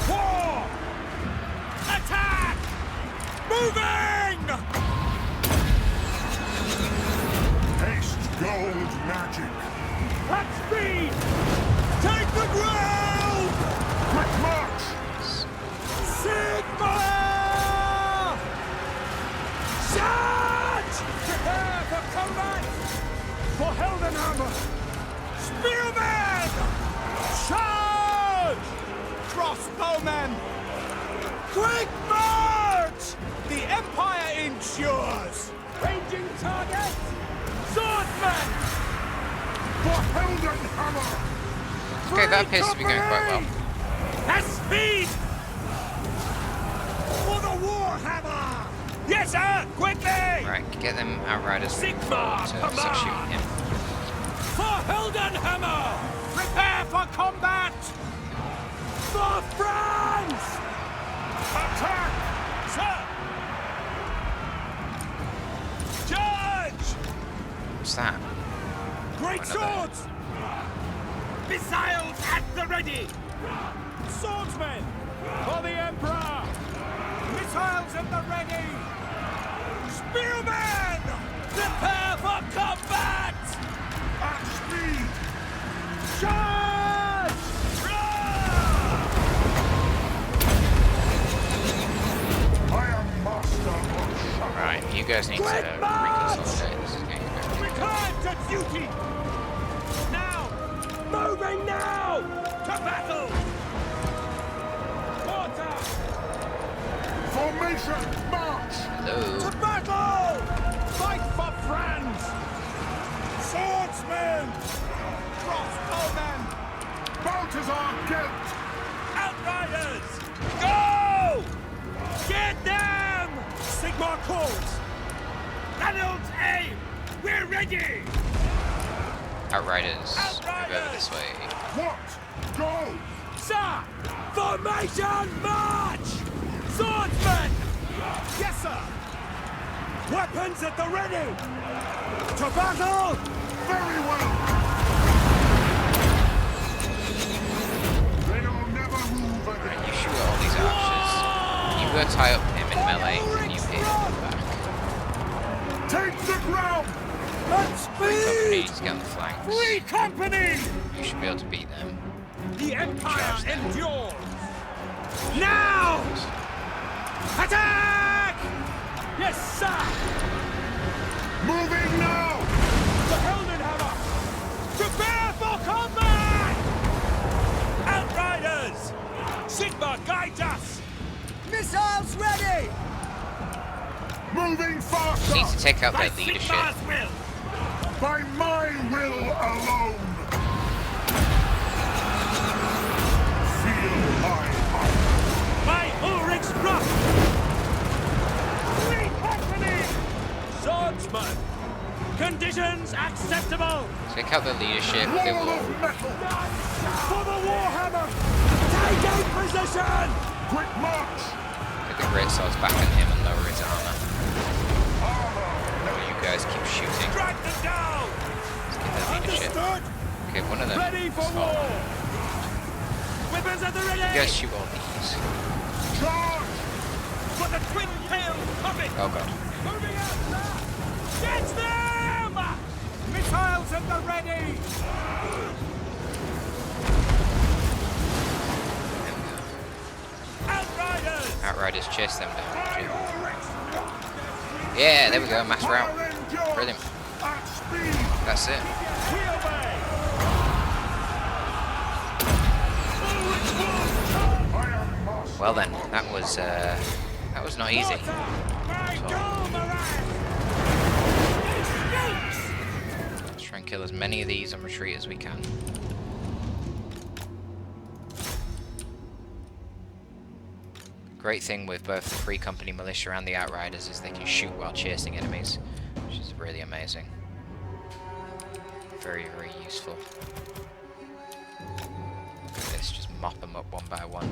War! Attack! Moving! Haste gold magic! At speed! Take the ground! Quick march! Sigma! Charge! Prepare for combat! For Heldenhammer! Spearmen! Charge! Crossbowmen! Quick march! The Empire ensures! Ranging target! Swordsmen! For Heldenhammer! Okay, that appears to be going quite well. At speed! warhammer! Yes, sir! Quickly! Right, get them outriders to start shooting him. For Heldenhammer! Prepare for combat! For France! Attack! Sir! Charge! What's that? Great swords! Missiles at the ready! Swordsmen! For the Emperor! Missiles at the ready! Spearmen! Prepare for combat! At speed! Charge! I am master of shock. Right, you guys need to reconsolidate. This is getting very Return to duty! Now! Moving now! To battle! Mortar! Formation! March! Hello. To battle! Fight for France! Swordsmen! Crossbowmen! Balthasar Gelt! Outriders! Go! Get them! Sigmar calls! Reynolds aim! We're ready! Outriders, move over this way. What? Go! Sir! Formation march! Swordsmen! Yes, sir! Weapons at the ready! To battle! Very well! They'll never move Right, again. you shoot at all these archers. You go tie up him in melee, and you hit him back. Take the ground! At Company speed! to get on the flanks. Free company! You should be able to beat them. The Empire Charge them. endures! Now! Attack! Yes, sir! Moving now! The Heldenhammer! Prepare for combat! Outriders! Sigma guides us! Missiles ready! Moving You faster! need to take out By their leadership. Sigma's will! By my will alone! Feel my heart! By Ulrich's wrath! Free company! Swordsman! Conditions acceptable! Take out their leadership. They Wall will. of metal! For the Warhammer! Take a position! Quick march! Get the greatswords back on him and lower his armor. While you guys keep shooting. Strike them down! Let's get their leadership. Understood! Okay, one of them. Ready for stop. war! Weapons at the ready! You guys shoot all these. Charge! For the twin-tailed puppet! Oh god. Moving out, sir! Get them! Missiles at the ready! Outriders! Outriders chase them down. Jim. Yeah, there we go. Mass route. I'll endure Brilliant. at speed! That's it. We obey! I am master. Well then, that was not easy. Let's try and kill as many of these on retreat as we can. Great thing with both the Free Company militia and the Outriders is they can shoot while chasing enemies, which is really amazing. Very, very useful. Look at this, just mop them up one by one.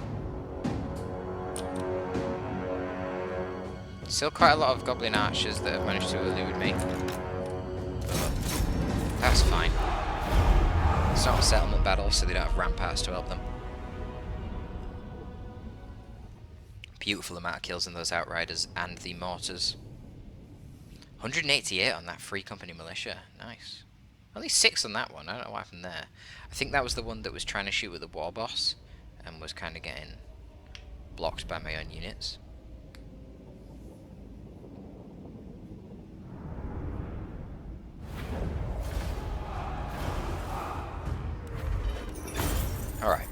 Still quite a lot of goblin archers that have managed to elude me. But that's fine. It's not a settlement battle, so they don't have ramparts to help them. Beautiful amount of kills in those Outriders and the mortars. 188 on that Free Company militia. Nice. Only 6 on that one. I don't know what happened there. I think that was the one that was trying to shoot with the war boss and was kind of getting blocked by my own units. Alright.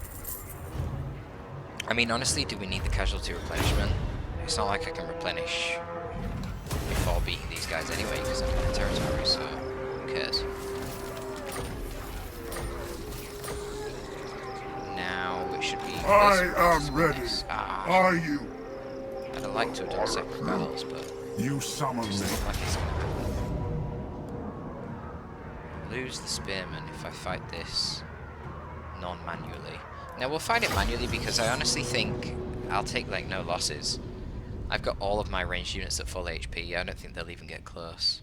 I mean, honestly, do we need the casualty replenishment? It's not like I can replenish before beating these guys anyway, because I'm in the territory, so who cares? Now it should be... I am ready. Ah, Are you? had a I'd like to have done separate battles, but You summon it doesn't me. look like it's gonna happen. Lose the spearmen if I fight this non-manually. Now we'll fight it manually because I honestly think I'll take like no losses. I've got all of my ranged units at full HP. I don't think they'll even get close.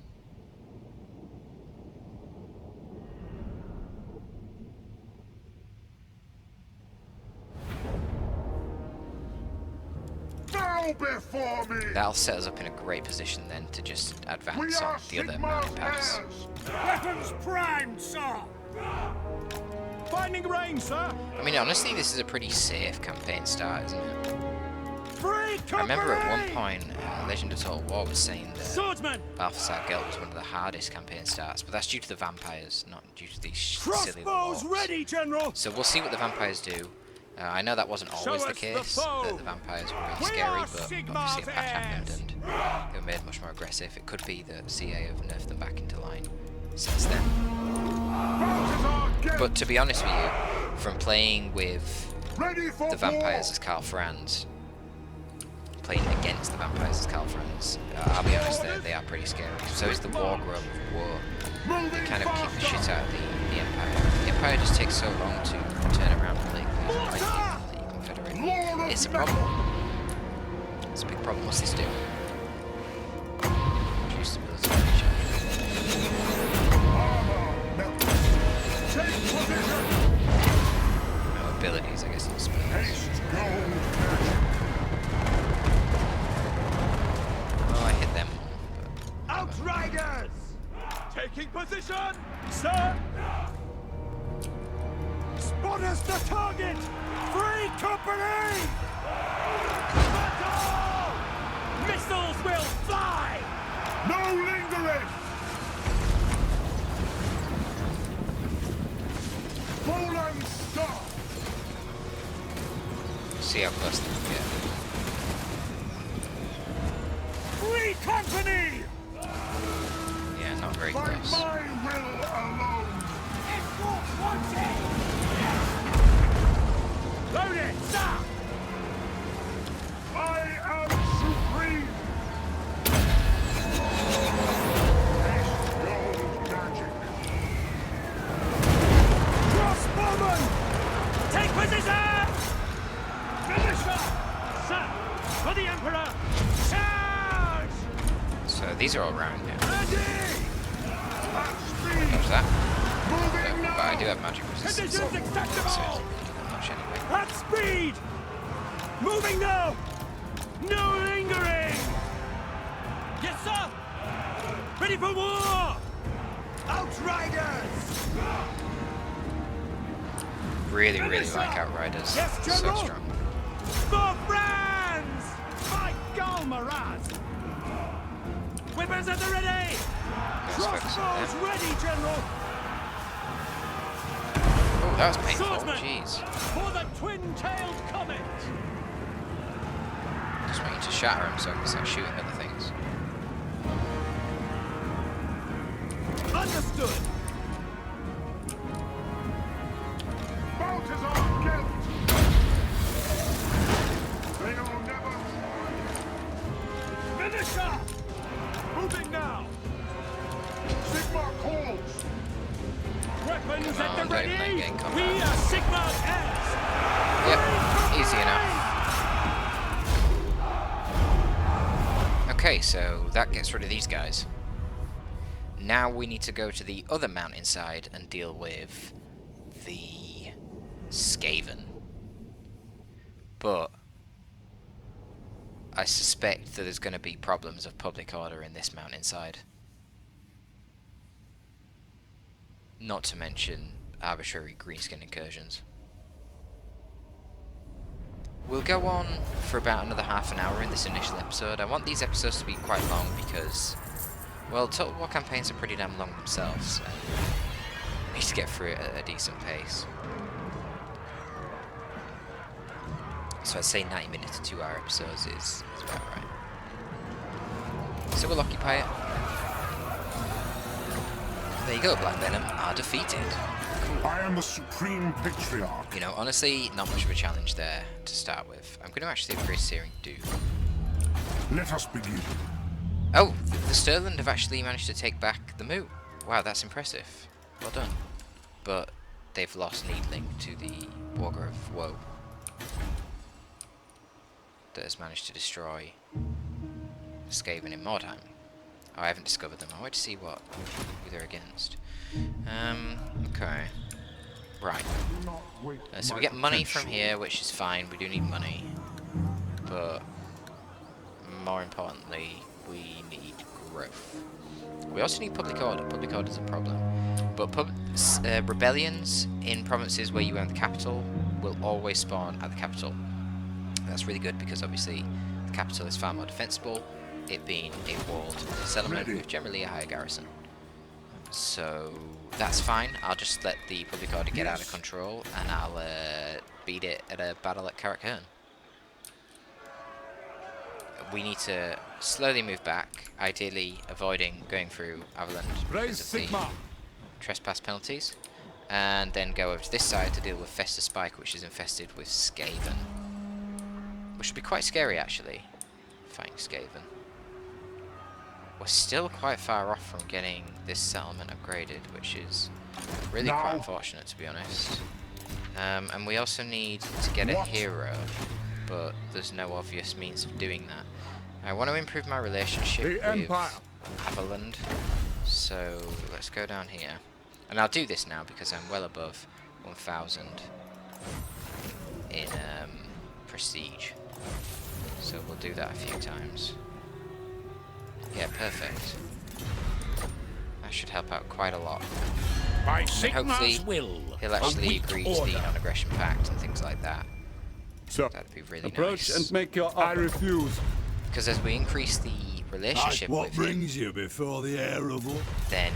Bow before me! That'll set us up in a great position then to just We advance are on the other Sigmar's mountain pass. heirs! Weapons primed, sir! Finding range, sir! I mean, honestly, this is a pretty safe campaign start, isn't it? Free I remember at one company! point, Legend of Total War was saying that Swordsmen! Balthasar Gelt was one of the hardest campaign starts, but that's due to the vampires, not due to these silly Crossbows little orcs. ready, General! So we'll see what the vampires do. I know that wasn't always the us the case, foe. that the vampires were really We scary, are but Sigmar's obviously a patch happened heirs. and they were made much more aggressive. It could be that CA have nerfed them back into line since then. Balthasar Gelt! But to be honest with you, from playing with Ready for the vampires war! as Karl Franz, playing against the vampires as Karl Franz, I'll be honest, they are pretty scary. So is the War Grove of War. Moving They kind of kick the faster! shit out of the Empire. The Empire just takes so long to turn around and like the Confederate. Lord of It's a problem. It's a big problem. What's this do? Reduce the military charge. Armor melts! Take position! No abilities, I guess, not spells. Haste gold Oh, I hit them more. But Outriders! Taking position! Sir! Spot us the target! Free company! Battle! Missiles will fly! No lingering! Full and stop! see how close they can get. Free company! Yeah, not very By close. my will alone! Escort wanted! Load it, sir! I am supreme! Haste gold magic! Crossbowmen! Take position! Militia! Sir, for the Emperor! Charge! So these are all round now. Ready! At speed! How's that? Moving But I now! do have magic resistance. Conditions So acceptable! it's really not much anyway. At speed! Moving now! No lingering! Yes, sir! Ready for war! Outriders! Really like Outriders. Yes, So General! strong. For France! My Galmaraz! Whippers at the ready! Let's focus on Crossbows them. ready, General! Oh, that was painful. Swordsmen! Jeez. For the twin-tailed comet! Just want you to shatter them so I can start shooting other things. Understood! Balthasar Gelt! They'll never Militia! Moving now! Sigmar calls! Weapons Come at on, the don't ready! even get in combat. We are Sigmar's heirs! Yep, easy enough. Okay, so that gets rid of these guys. Now we need to go to the other mountainside and deal with the Skaven. But I suspect that there's going to be problems of public order in this mountainside. Not to mention arbitrary greenskin incursions. We'll go on for about another half an hour in this initial episode. I want these episodes to be quite long because, well, Total War campaigns are pretty damn long themselves, and I need to get through it at a decent pace. So I'd say 90 minute to 2 hour episodes is about right. So we'll occupy it. There you go, Black Venom are defeated. I am the supreme patriarch. You know, honestly, not much of a challenge there to start with. I'm going to actually see if Great Searing do Let us begin. Oh, the Stirland have actually managed to take back the moot. Wow, that's impressive. Well done. But they've lost Needling to the Warger of Woe that has managed to destroy Skaven in Mordheim. Oh, I haven't discovered them. I want to see who they're against. Okay. Right. So we get money from here, which is fine. We do need money. But more importantly, we need growth. We also need public order. Public order is a problem. But rebellions in provinces where you own the capital will always spawn at the capital. That's really good because obviously the capital is far more defensible, it being a walled settlement with generally a higher garrison. So that's fine. I'll just let the public order get out of control and I'll beat it at a battle at Karak-Hern. We need to slowly move back, ideally avoiding going through Averland because of the trespass penalties, and then go over to this side to deal with Fester Spike, which is infested with Skaven. Which would be quite scary actually, fighting Skaven. We're still quite far off from getting this settlement upgraded, which is really quite unfortunate to be honest. And we also need to get a hero, but there's no obvious means of doing that. I want to improve my relationship with Averland, so let's go down here. And I'll do this now because I'm well above 1000 in prestige. So we'll do that a few times. Yeah, perfect. That should help out quite a lot. And hopefully he'll actually agree to the non-aggression pact and things like that. So, that'd be really approach nice. And make your offer. I refuse. Because as we increase the relationship what with brings you before the heir of war? then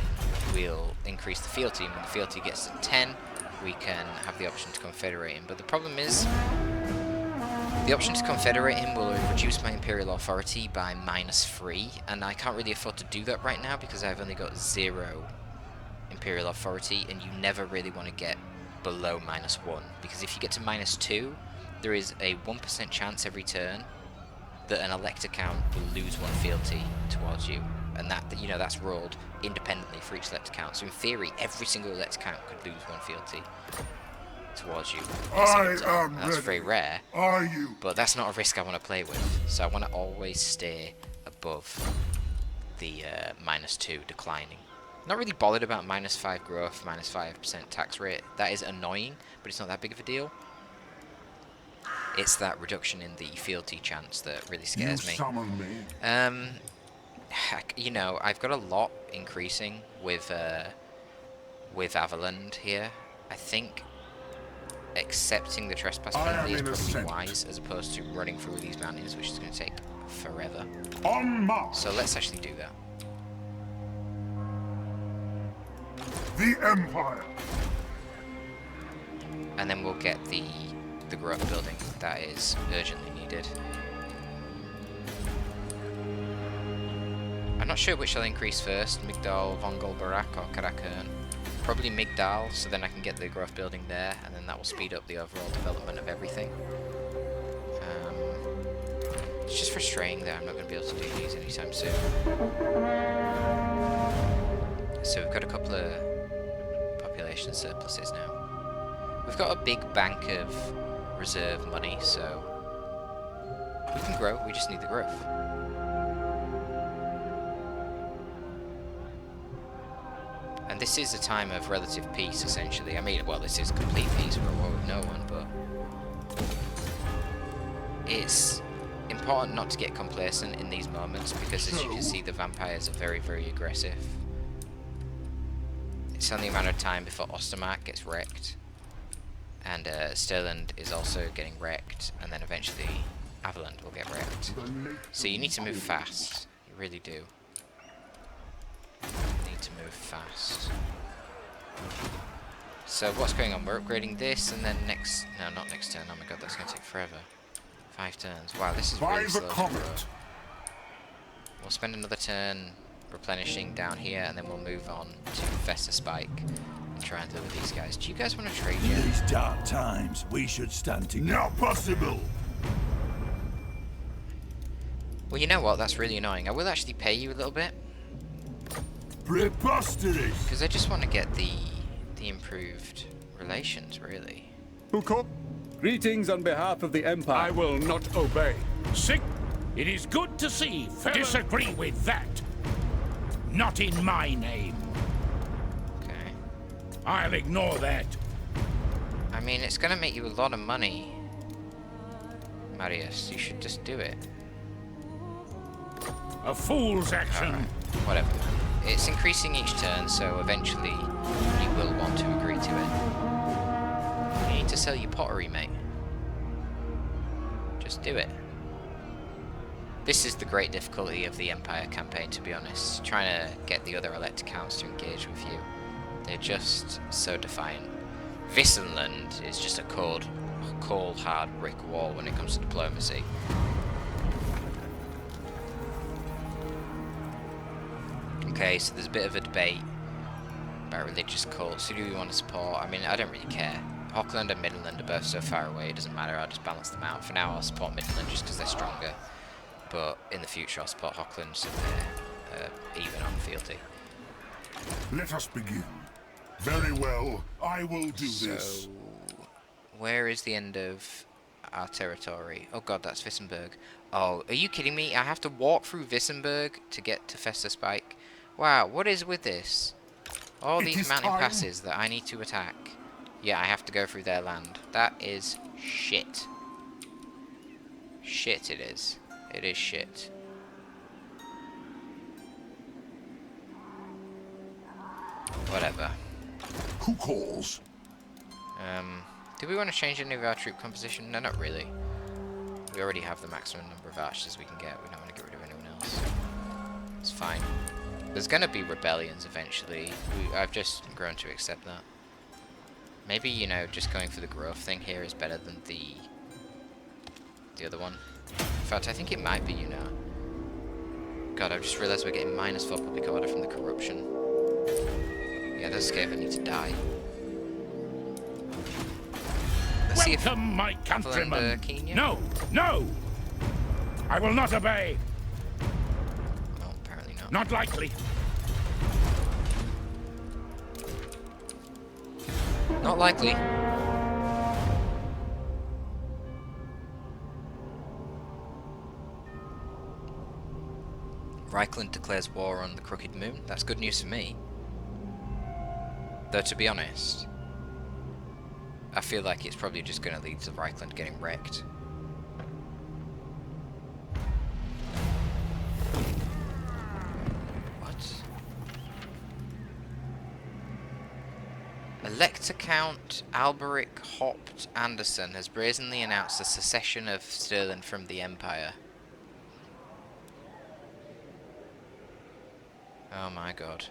we'll increase the fealty. When the fealty gets to 10, we can have the option to confederate him. But the problem is, the option to confederate him will reduce my imperial authority by -3, and I can't really afford to do that right now because I've only got 0 imperial authority, and you never really want to get below -1, because if you get to -2, there is a 1% chance every turn that an elect account will lose 1 fealty towards you, and that's rolled independently for each elect account. So in theory, every single elect account could lose 1 fealty towards you. That's very rare, but that's not a risk I want to play with. So I want to always stay above the -2 declining. Not really bothered about -5 growth, -5% tax rate. That is annoying, but it's not that big of a deal. It's that reduction in the fealty chance that really scares me. You know, I've got a lot increasing with Averland here. I think accepting the trespass penalty is probably wise, as opposed to running through these mountains, which is going to take forever. So let's actually do that. The Empire. And then we'll get the growth building that is urgently needed. I'm not sure which I'll increase first, Migdal, Vongol, Barak or Karak-Hern. Probably Migdal, so then I can get the growth building there, and then that will speed up the overall development of everything. It's just frustrating that I'm not going to be able to do these anytime soon. So we've got a couple of population surpluses now. We've got a big bank of reserve money, so we can grow, we just need the growth. And this is a time of relative peace, essentially. I mean, well, this is complete peace, we're at war with no one, but it's important not to get complacent in these moments, because as you can see, the vampires are very, very aggressive. It's only a matter of time before Ostermark gets wrecked, and Stirland is also getting wrecked, and then eventually Averland will get wrecked. So you need to move fast, you really do. You need to move fast. So what's going on? We're upgrading this, and then no, not next turn, oh my god, that's going to take forever. 5 turns, wow, this is really slow to grow. We'll spend another turn replenishing down here, and then we'll move on to Fester Spike and try and deal with these guys. Do you guys want to trade yet? In these dark times, we should stand together. Not possible. Well, you know what? That's really annoying. I will actually pay you a little bit. Preposterous! Because I just want to get the improved relations, really. Who called? Greetings on behalf of the Empire. I will not obey. Sick. It is good to see. Disagree with that. Not in my name. Okay. I'll ignore that. I mean, it's going to make you a lot of money, Marius. You should just do it. A fool's action. Alright, whatever. It's increasing each turn, so eventually you will want to agree to it. You need to sell your pottery, mate. Just do it. This is the great difficulty of the Empire campaign, to be honest. Trying to get the other elected counts to engage with you. They're just so defiant. Wissenland is just a cold, hard brick wall when it comes to diplomacy. Okay, so there's a bit of a debate about religious cults. Who do we want to support? I mean, I don't really care. Hochland and Midland are both so far away, it doesn't matter, I'll just balance them out. For now, I'll support Midland just because they're stronger. But in the future, I'll support Hochland so they're even on fealty. Let us begin. Very well, I will do this. Where is the end of our territory? Oh god, that's Wissenberg. Oh, are you kidding me? I have to walk through Wissenberg to get to Festa Spike? Wow, what is with this? All these mountain passes that I need to attack. Yeah, I have to go through their land. That is shit. Shit it is. It is shit. Whatever. Who calls? Do we want to change any of our troop composition? No, not really. We already have the maximum number of archers we can get. We don't want to get rid of anyone else. It's fine. There's going to be rebellions eventually. I've just grown to accept that. Maybe, you know, just going for the growth thing here is better than the other one. In fact, I think it might be, you know. God, I've just realised we're getting -4 public order from the corruption. Yeah, those Skaven need to die. Let's see if Welcome, my countrymen. Kenya? No, no! I will not obey. Well, apparently not. Not likely. Not likely. Reichland declares war on the Crooked Moon. That's good news for me. Though, to be honest, I feel like it's probably just going to lead to Reichland getting wrecked. What? Elector Count Alberic Hopt Anderson has brazenly announced the secession of Stirland from the Empire. Oh my god.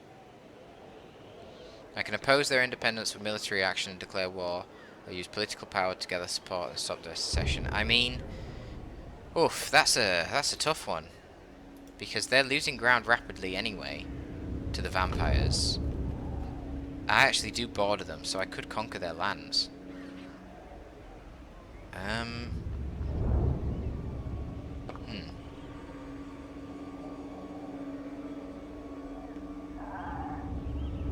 I can oppose their independence with military action and declare war, or use political power to gather support and stop their secession. I mean, oof, that's a tough one. Because they're losing ground rapidly anyway to the vampires. I actually do border them, so I could conquer their lands.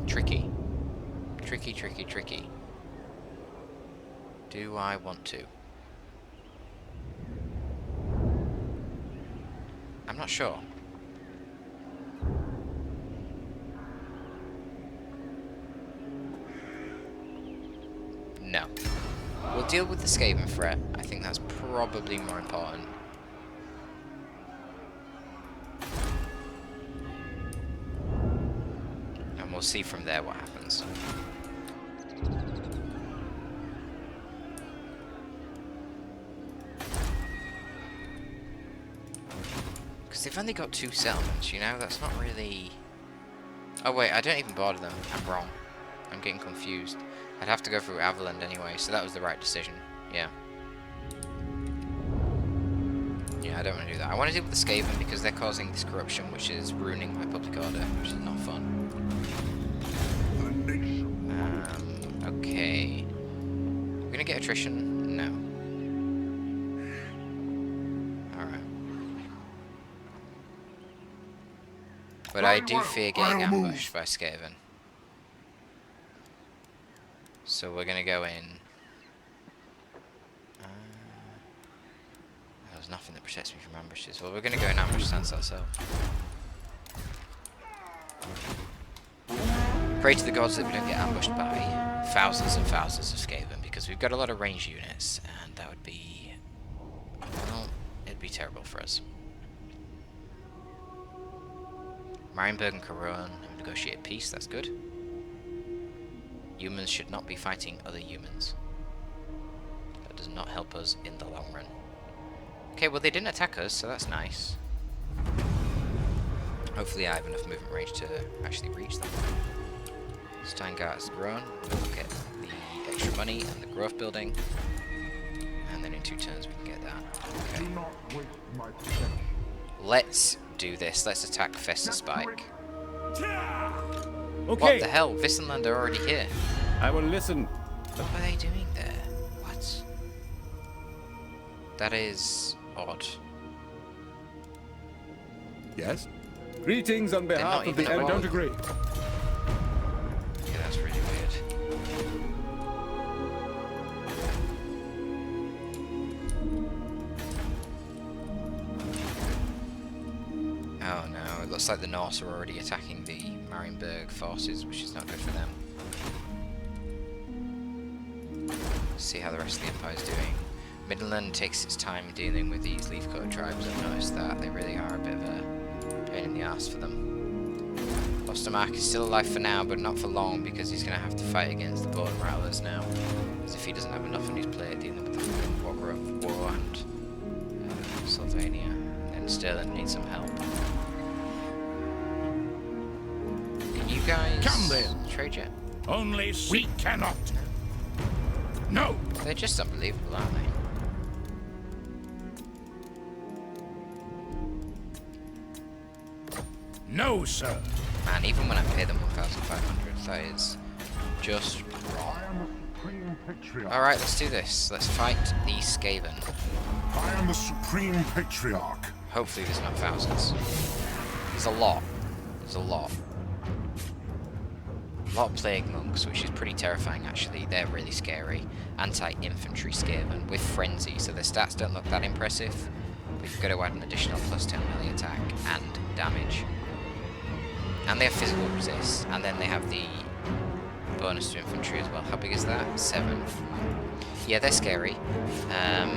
Tricky. Tricky, tricky, tricky. Do I want to? I'm not sure. No. We'll deal with the Skaven threat. I think that's probably more important. And we'll see from there what happens. Because they've only got 2 settlements, you know? That's not really... Oh wait, I don't even border them. I'm wrong. I'm getting confused. I'd have to go through Averland anyway, so that was the right decision. Yeah. Yeah, I don't want to do that. I want to deal with the Skaven because they're causing this corruption, which is ruining my public order, which is not fun. Okay. We're gonna get attrition? No. Alright. But I do fear getting ambushed by Skaven. So we're gonna go in. There's nothing that protects me from ambushes. Well, we're gonna go in ambush stance ourselves. Pray to the gods that we don't get ambushed by thousands and thousands of Skaven, because we've got a lot of range units, and that would be, well, it'd be terrible for us. Marienburg and Cologne have negotiated peace, that's good. Humans should not be fighting other humans. That does not help us in the long run. Okay, well they didn't attack us, so that's nice. Hopefully I have enough movement range to actually reach them. Steingart has grown. We'll get the extra money and the growth building. And then in 2 turns we can get that. Okay. Let's do this. Let's attack Festa Spike. Okay. What the hell? Vissenland are already here. I will listen. What are they doing there? What? That is odd. Yes? Greetings on behalf of the... I don't agree. Yeah, that's really weird. Oh no, it looks like the Norse are already attacking the Marienburg forces, which is not good for them. Let's see how the rest of the Empire is doing. Midland takes its time dealing with these leaf-coated tribes. I've noticed that they really are a bit of a pain in the ass for them. Ostermark is still alive for now, but not for long, because he's going to have to fight against the Border Marauders now. As if he doesn't have enough on his plate dealing with the War and Sylvania. And then Stirland needs some help. Can you guys come then? Trade yet? Only we cannot. No. They're just unbelievable, aren't they? No, sir. Man, even when I pay them 1,500, that is just wrong. Alright, let's do this. Let's fight the Skaven. I am the Supreme Patriarch. Hopefully there's not thousands. There's a lot. There's a lot. A lot of Plague Monks, which is pretty terrifying actually. They're really scary. Anti-infantry Skaven with Frenzy, so their stats don't look that impressive. We've got to add an additional +10 melee attack and damage. And they have physical resist, and then they have the bonus to infantry as well. How big is that? 7. Yeah, they're scary. And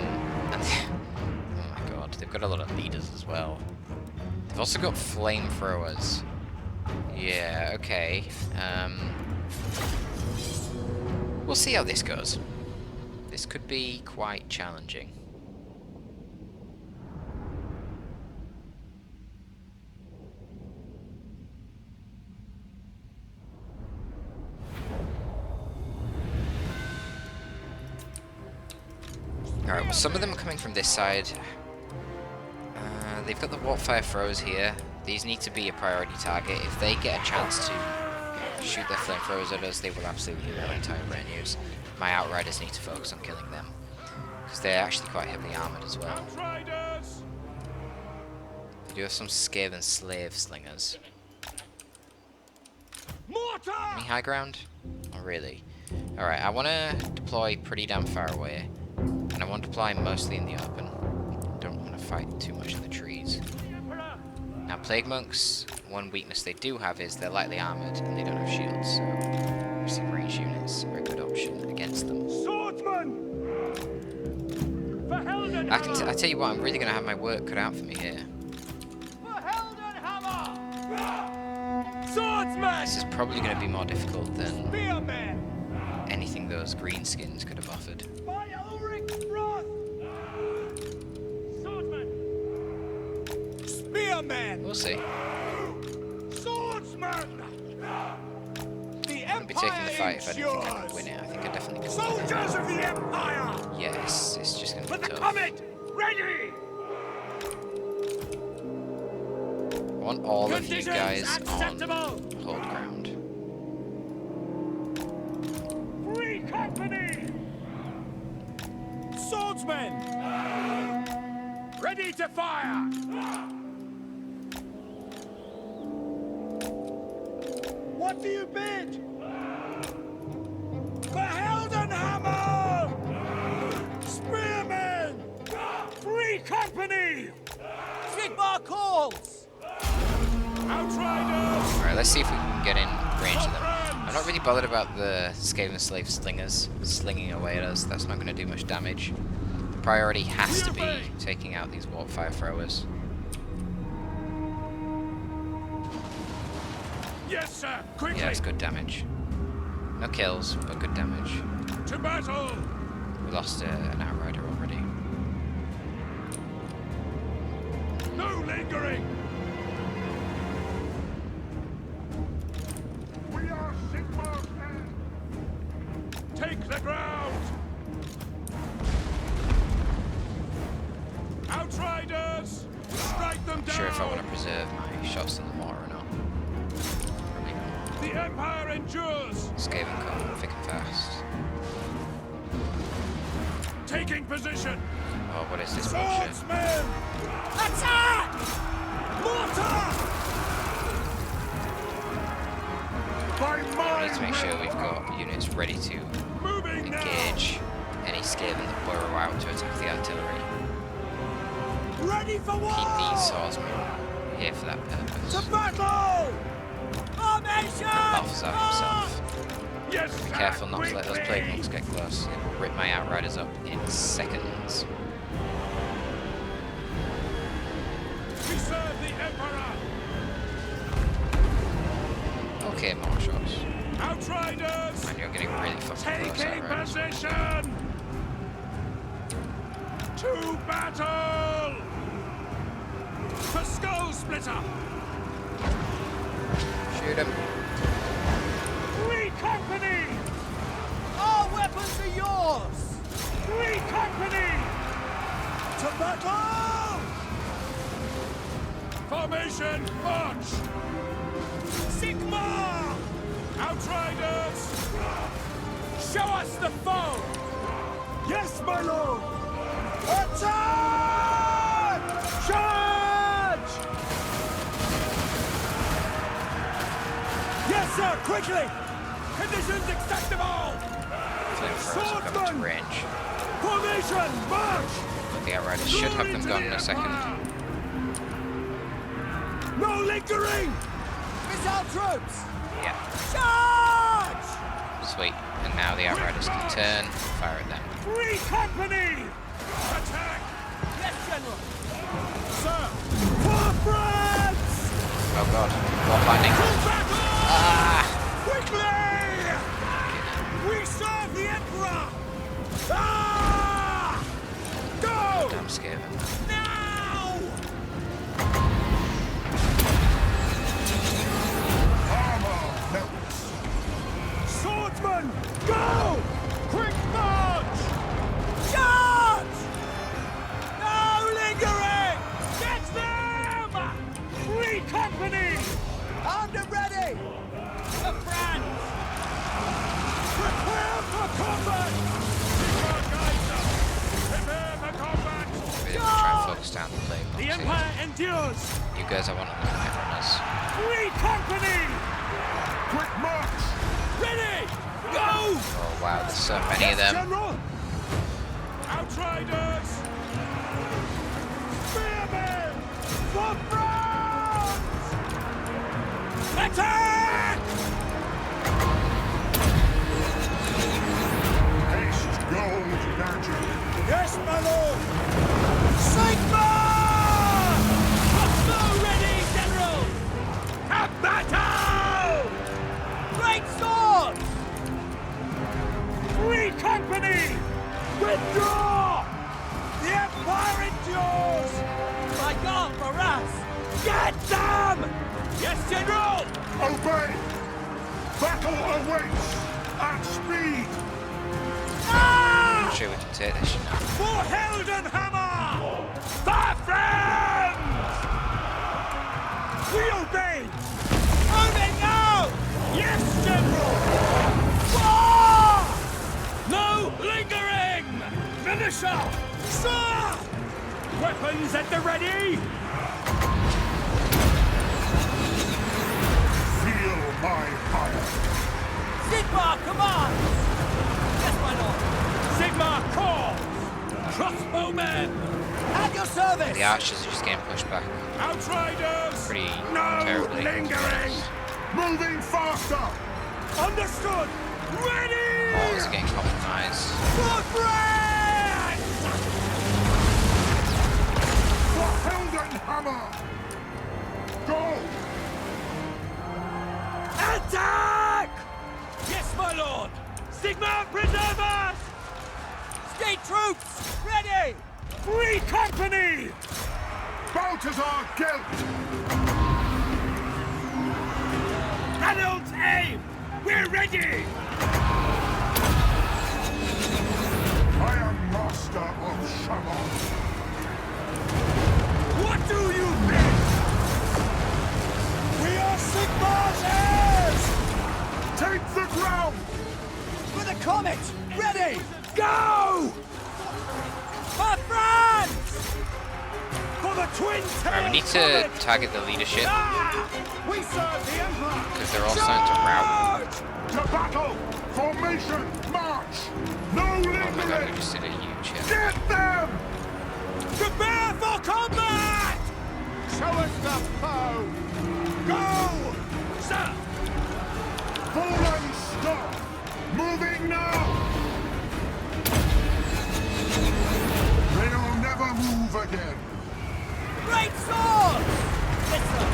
oh my god, they've got a lot of leaders as well. They've also got flamethrowers. Yeah, okay. We'll see how this goes. This could be quite challenging. Alright, well some of them are coming from this side. They've got the Warpfire throws here. These need to be a priority target. If they get a chance to shoot their flamethrowers at us, they will absolutely do their entire retinues. My outriders need to focus on killing them, because they're actually quite heavily armoured as well. Outriders! We do have some Skaven slave slingers. Mortar! Any high ground? Not really. Alright, I want to deploy pretty damn far away, and I want to deploy mostly in the open. Don't want to fight too much in the trees. Now, Plague Monks, one weakness they do have is they're lightly armoured and they don't have shields, so obviously range units are a good option against them. Swordsmen! I tell you what, I'm really going to have my work cut out for me here. Swordsmen! This is probably going to be more difficult than Spearmen! anything those greenskins could have offered. Spearmen! We'll see. Swordsmen! The I'm going to be taking the fight if I don't think I can win it. I think I definitely can win it. Soldiers of the Empire! Yes, it's just going to With be the tough. comet ready! I want all of you guys on acceptable. hold ground. Free company! Swordsmen! Ready to fire! What do you bid? For Heldenhammer! Spearmen! Free company! Sigmar calls! Outriders! Alright, let's see if we can get in range of them. I'm not really bothered about the Skaven slave slingers slinging away at us. That's not going to do much damage. Priority has to be taking out these warp fire throwers. Yes, sir. Quickly. Yeah, it's good damage. No kills, but good damage. To battle. We lost an outrider already. No lingering. We are Sigmar's men! Take the ground. Outriders. Strike them Not down. sure if I want to preserve my shots in the mortar or not. Probably not. The Empire endures. Skaven come thick and fast. Taking position. Oh, what is this bullshit? Swordsmen! Attack! Mortar! By We my need to make sure we've got units ready to Moving now. engage any Skaven that burrow out to attack the artillery. Ready for war! Keep these swordsmen here for that purpose. To battle! Formation! Balthasar himself. Yes, Be sir. careful not to let those plague Quickly. monks get close. It will rip my outriders up in seconds. We serve the Emperor. Okay, more shots. Outriders. Man, you're getting really fucking close, Taking outriders. position. To battle. For skull splitter. Shoot him. Free company! Our weapons are yours! Free company! To battle! Formation, march. Sigmar! Outriders. Show us the foe! Yes, my lord! Attack! Charge! Yes, sir, quickly! Conditions acceptable! Flamethrowers are coming to range. Formation, march! The outriders should have them gone in a second. No lingering! Missile troops! Yeah, Charge! sweet. And now the outriders can turn, fire at them. Free company! Attack. Yes, General! Sir! For France! Oh god, warp lightning. To battle! Ah! Quickly! We serve the Emperor! Ah! Go! Damn Skaven. Now! armor melts! Swordsman! Go! Quick march! Charge! No lingering! Get them! Free company! Armed and ready! For France! Prepare for combat! Prepare for combat. Really want to try and focus down the plague monks The here. Empire endures! You guys are one of the net runners. Free company! Quick march! Ready! Go! Oh wow, there's so many of them. General! Outriders. Spearmen! For France! Attack! Haste gold magic! Yes, my lord! Sigmar! Crossbow ready, General! At battle! Great swords! Free company! Withdraw! The Empire endures! My God, for us! Get them! Yes, General! Obey! Battle awaits! At speed! Ah! I'm sure we can take this, you know. For Heldenhammer! For friends! We obey! Moving now! Yes, General! War! No lingering! Militia! Sir! Weapons at the ready! Feel my fire! The archers are just getting pushed back Outriders! pretty No terribly. lingering! Moving faster! Understood! Ready! Mortars are getting compromised. For bread! For Heldenhammer! Go! Attack! Yes, my lord! Sigma, preserve us! State troops, ready! Free company! Balthasar, Gelt! Adults, aim! We're ready! I am master of Shaman. What do you think? We are Sigma's heirs! Take the ground! For the comet! Ready! Go! For France! For the twin tails! Right, we need to target the leadership We serve the Emperor! because they're all starting to rout. To battle! Formation! March! No Oh my god, we lingering! just did a huge hit. Get them! Prepare for combat! Show us the foe! Go! Sir! Fallen stop! Moving now! They'll never move again! Great swords! Listen!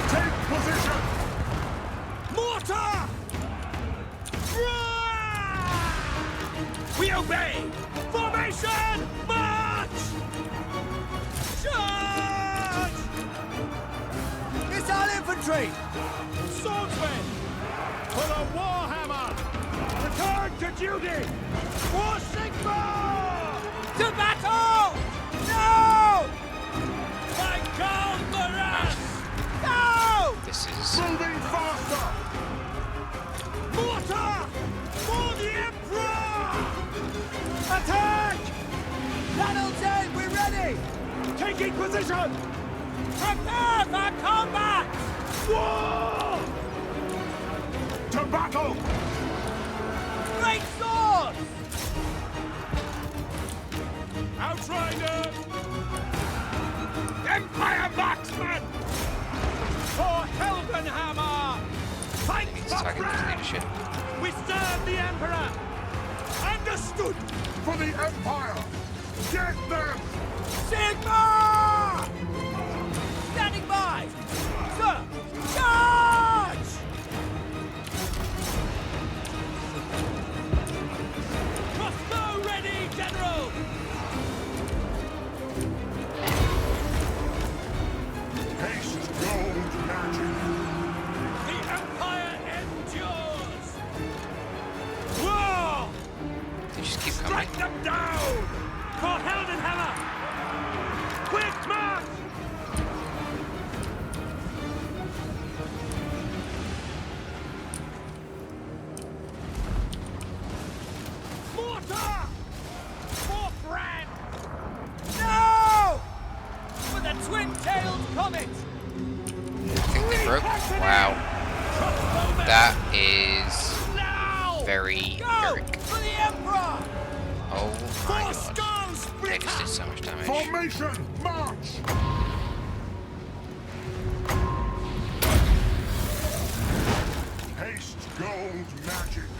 Take position! Mortar! We obey! Formation! March! Charge! Missile infantry! Swordsmen! For the warhammer! Return to duty! For Sigma! To battle! No! My Handgunners! No! This is Moving faster! Mortar! For the Emperor! Attack! Donald's aid, we're ready! Taking position! Prepare for combat! War! To battle! Great swords! Outriders! Empire marksmen! For Heldenhammer! Fight need to for target this France! leadership. We serve the Emperor! Understood! For the Empire! Get them! Sigma! Standing by! Sir! Charge! Crossbow ready, General! Haste gold magic! The Empire endures! War! They just keep coming. Strike them down! For Heldenhammer! Quick march! Mortar! For Brand! No! For the twin-tailed comet! I think they broke. Wow. Crossbowmen! That is Now! very Go! Eric. For the Emperor! Oh my For god. skulls! They just did so much damage. Formation! March! Haste gold magic!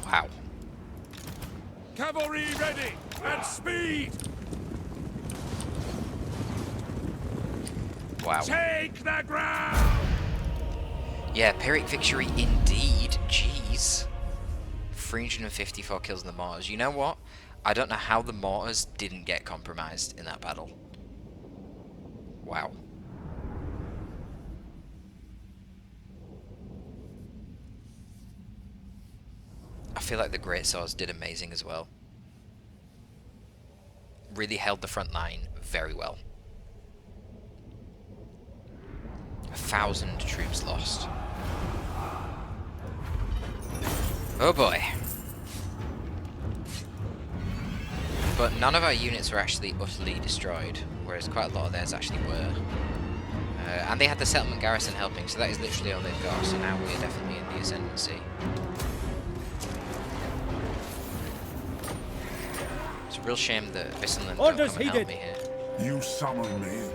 Wow. Cavalry ready! And speed! Wow. Take the ground! Yeah, Pyrrhic victory indeed. Jeez. 354 kills in the mortars. You know what? I don't know how the mortars didn't get compromised in that battle. Wow. I feel like the greatswords did amazing as well. Really held the front line very well. 1,000 troops lost. Oh boy. But none of our units were actually utterly destroyed, whereas quite a lot of theirs actually were. And they had the settlement garrison helping, so that is literally all they've got, so now we're definitely in the ascendancy. It's a real shame that Vissenland don't come and help me here. You summon me.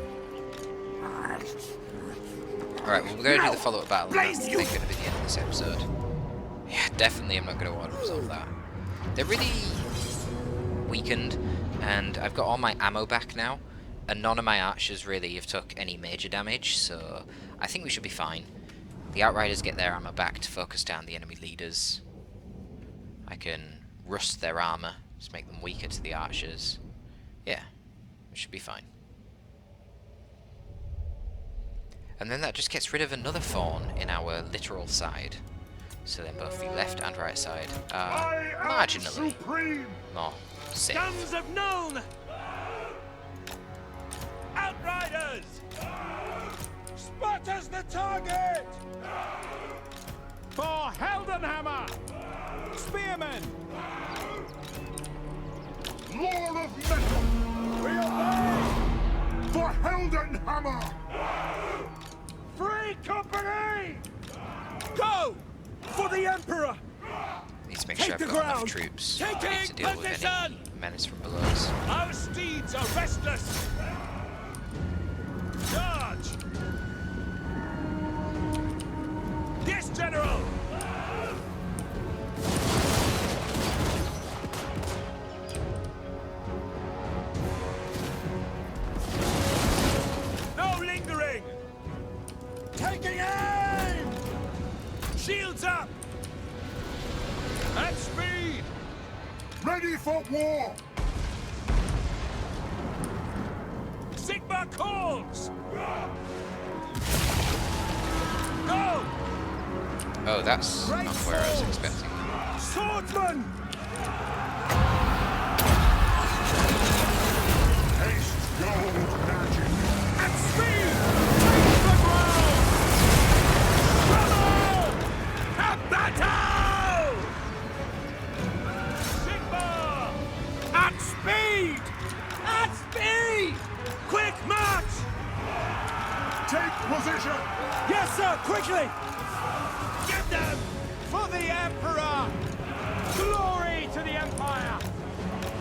Alright, well, we're going to do the follow-up battle. That's, I think, going to be the end of this episode. Yeah, definitely I'm not going to auto-resolve that. They're really weakened, and I've got all my ammo back now, and none of my archers really have took any major damage, so I think we should be fine. The outriders get their ammo back to focus down the enemy leaders. I can rust their armor, just make them weaker to the archers. Yeah, we should be fine. And then that just gets rid of another fawn in our literal side. So then both the left and right side are marginally more safe. Guns of known! Outriders! Spot us the target! For Heldenhammer! Spearmen! Lord of metal! We obey! For Heldenhammer! Free company! Go! For the Emperor! Need to make sure I've got enough troops to deal with any menace from below us. Our steeds are restless! Charge! Yes, General! No lingering! Taking aim! Shields up! At speed! Ready for war! Sigma calls! Go! Oh, that's not where I was expecting. Swordsmen! Haste gold magic! At speed! Reach the ground! Trouble! At battle! Sigma! At speed! At speed! Quick march! Take position! Yes, sir! Quickly! Get them! For the Emperor! Glory to the Empire!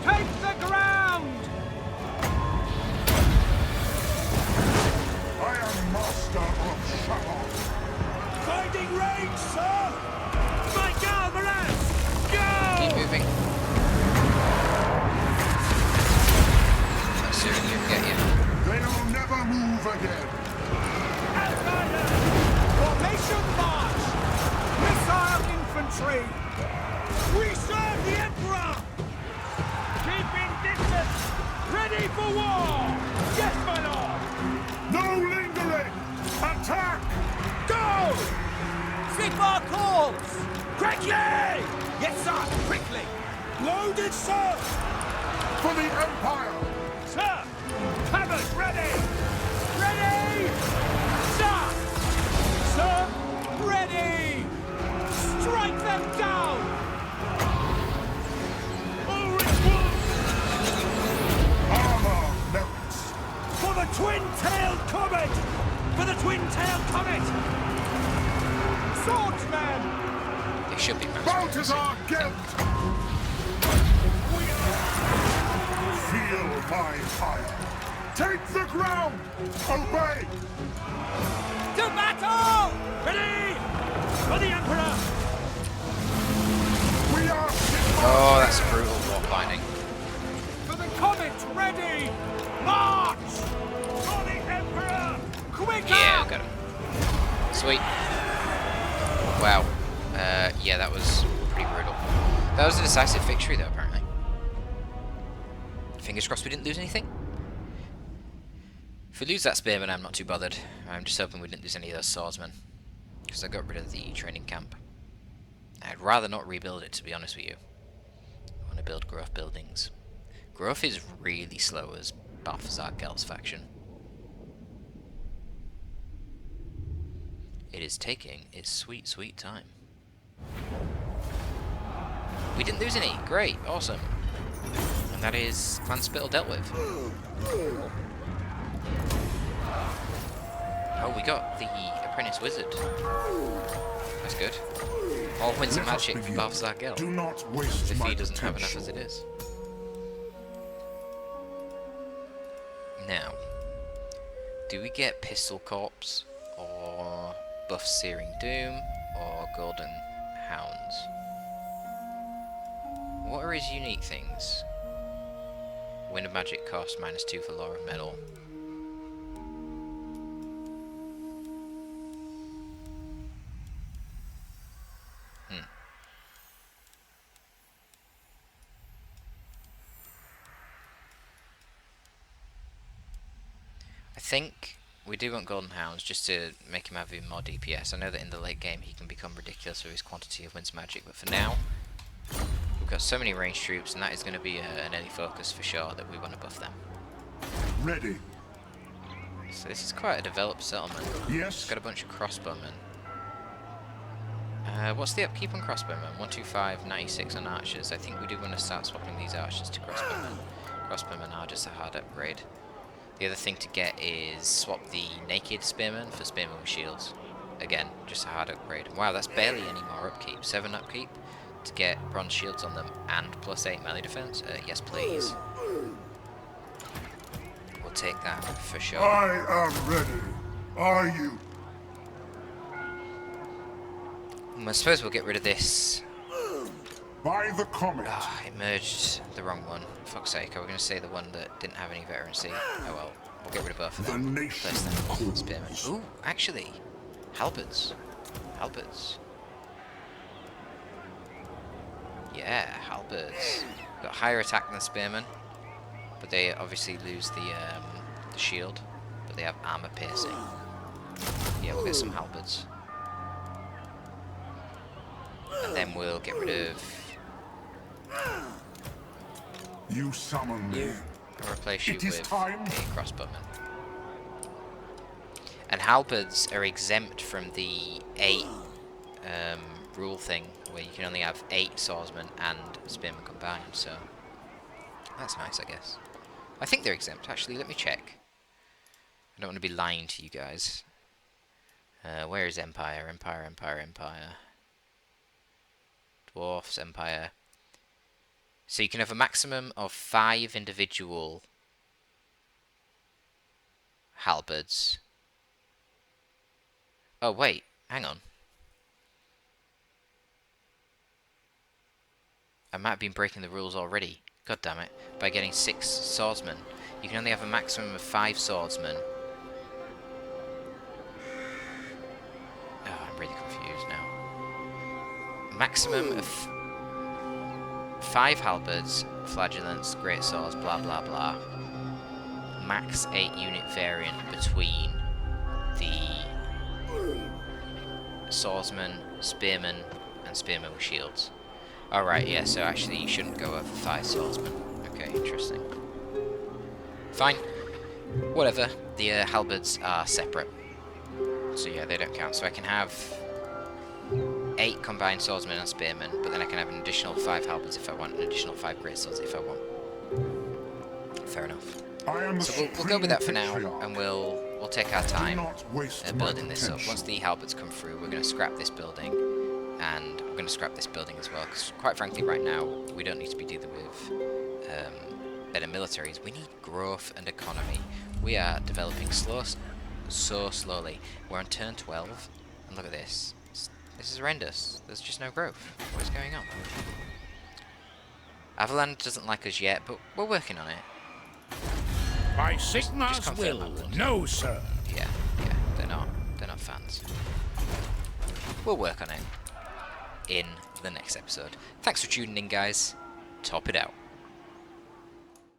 Take the ground! I am master of Shabbat! Finding range, sir! My cavalry! Go! Keep moving. As soon as you get you. They'll never move again! Outriders! Formation march! Missile infantry! We serve the Emperor! Keeping distance! Ready for war! Yes, my lord! No lingering! Attack! Go! Sigma calls! Quickly! Yes, sir! Quickly! Loaded, sir! For the Empire! Sir! Hammers ready! Ready! Sir! Sir! Ready! Strike them down! Armor melts! For the twin-tailed comet! For the twin-tailed comet! Swordsmen! They should be Balthasar Gelt! Feel my fire! Take the ground! Obey! To battle! Ready! For the Emperor! We are... Oh, that's brutal warp binding. For the comet, ready! March! For the Emperor! Quicker! Yeah, got him. Sweet. Wow. Yeah, that was pretty brutal. That was a decisive victory, though, apparently. Fingers crossed we didn't lose anything. If we lose that spearman, I'm not too bothered. I'm just hoping we didn't lose any of those swordsmen, because I got rid of the training camp. I'd rather not rebuild it, to be honest with you. I want to build growth buildings. Growth is really slow as Balthasar Gelt's faction. It is taking its sweet, sweet time. We didn't lose any. Great. Awesome. And that is Clan Spittle dealt with. Oh, we got the Apprentice Wizard. That's good. All wins and magic for Balthasar Gelt. Do not waste If my he doesn't have potential. enough as it is. No, Do we get Pistol Corpse, or Buff Searing Doom, or Golden Hounds? What are his unique things? Wind of Magic cost -2 for Lore of Metal. I think we do want Golden Hounds just to make him have even more DPS. I know that in the late game he can become ridiculous with his quantity of Wind's Magic, but for now we've got so many ranged troops, and that is going to be an early focus for sure, that we want to buff them. Ready. So this is quite a developed settlement. Yes. It's got a bunch of crossbowmen. What's the upkeep on crossbowmen? 125, 96 on archers. I think we do want to start swapping these archers to crossbowmen. Crossbowmen are just a hard upgrade. The other thing to get is swap the naked spearmen for spearmen with shields. Again, just a hard upgrade. Wow, that's barely any more upkeep. 7 upkeep to get bronze shields on them and +8 melee defense. Yes, please. We'll take that for sure. I am ready. Are you? I suppose we'll get rid of this. By the comet. Ah, I merged the wrong one. Fuck's sake, I was going to say the one that didn't have any veterancy. Oh well, we'll get rid of both of them. The nation Place them on calls. spearmen. Ooh, actually, halberds. Halberds. Yeah, halberds. Got higher attack than spearmen, but they obviously lose the shield, but they have armor piercing. Yeah, we'll get some halberds. And then we'll get rid of... You summon me. I'll replace you It is with time. a crossbowman. And halberds are exempt from the 8 rule thing, where you can only have 8 swordsmen and spearmen combined, so that's nice, I guess. I think they're exempt, actually. Let me check. I don't want to be lying to you guys. Where is Empire? Empire, Empire, Empire. Dwarfs, Empire. So you can have a maximum of 5 individual halberds. Oh wait, hang on. I might have been breaking the rules already. God damn it. By getting 6 swordsmen. You can only have a maximum of 5 swordsmen. Oh, I'm really confused now. Maximum of 5 halberds, flagellants, greatswords, blah blah blah. Max 8 unit variant between the swordsman, spearmen, and spearmen with shields. Alright, yeah, so actually you shouldn't go over 5 swordsmen. Okay, interesting. Fine. Whatever. The halberds are separate. So yeah, they don't count. So I can have 8 combined swordsmen and spearmen, but then I can have an additional 5 halberds if I want, an additional 5 greatswords if I want. Fair enough. So we'll go with that for now, and we'll take our time building this up. Once the halberds come through, we're going to scrap this building, and we're going to scrap this building as well, because quite frankly right now, we don't need to be dealing with better militaries. We need growth and economy. We are developing so slowly. We're on turn 12, and look at this. This is horrendous. There's just no growth. What is going on? Avaland doesn't like us yet, but we're working on it. By Sigmar's will, no, sir. Yeah, they're not fans. We'll work on it in the next episode. Thanks for tuning in, guys. Torpid out.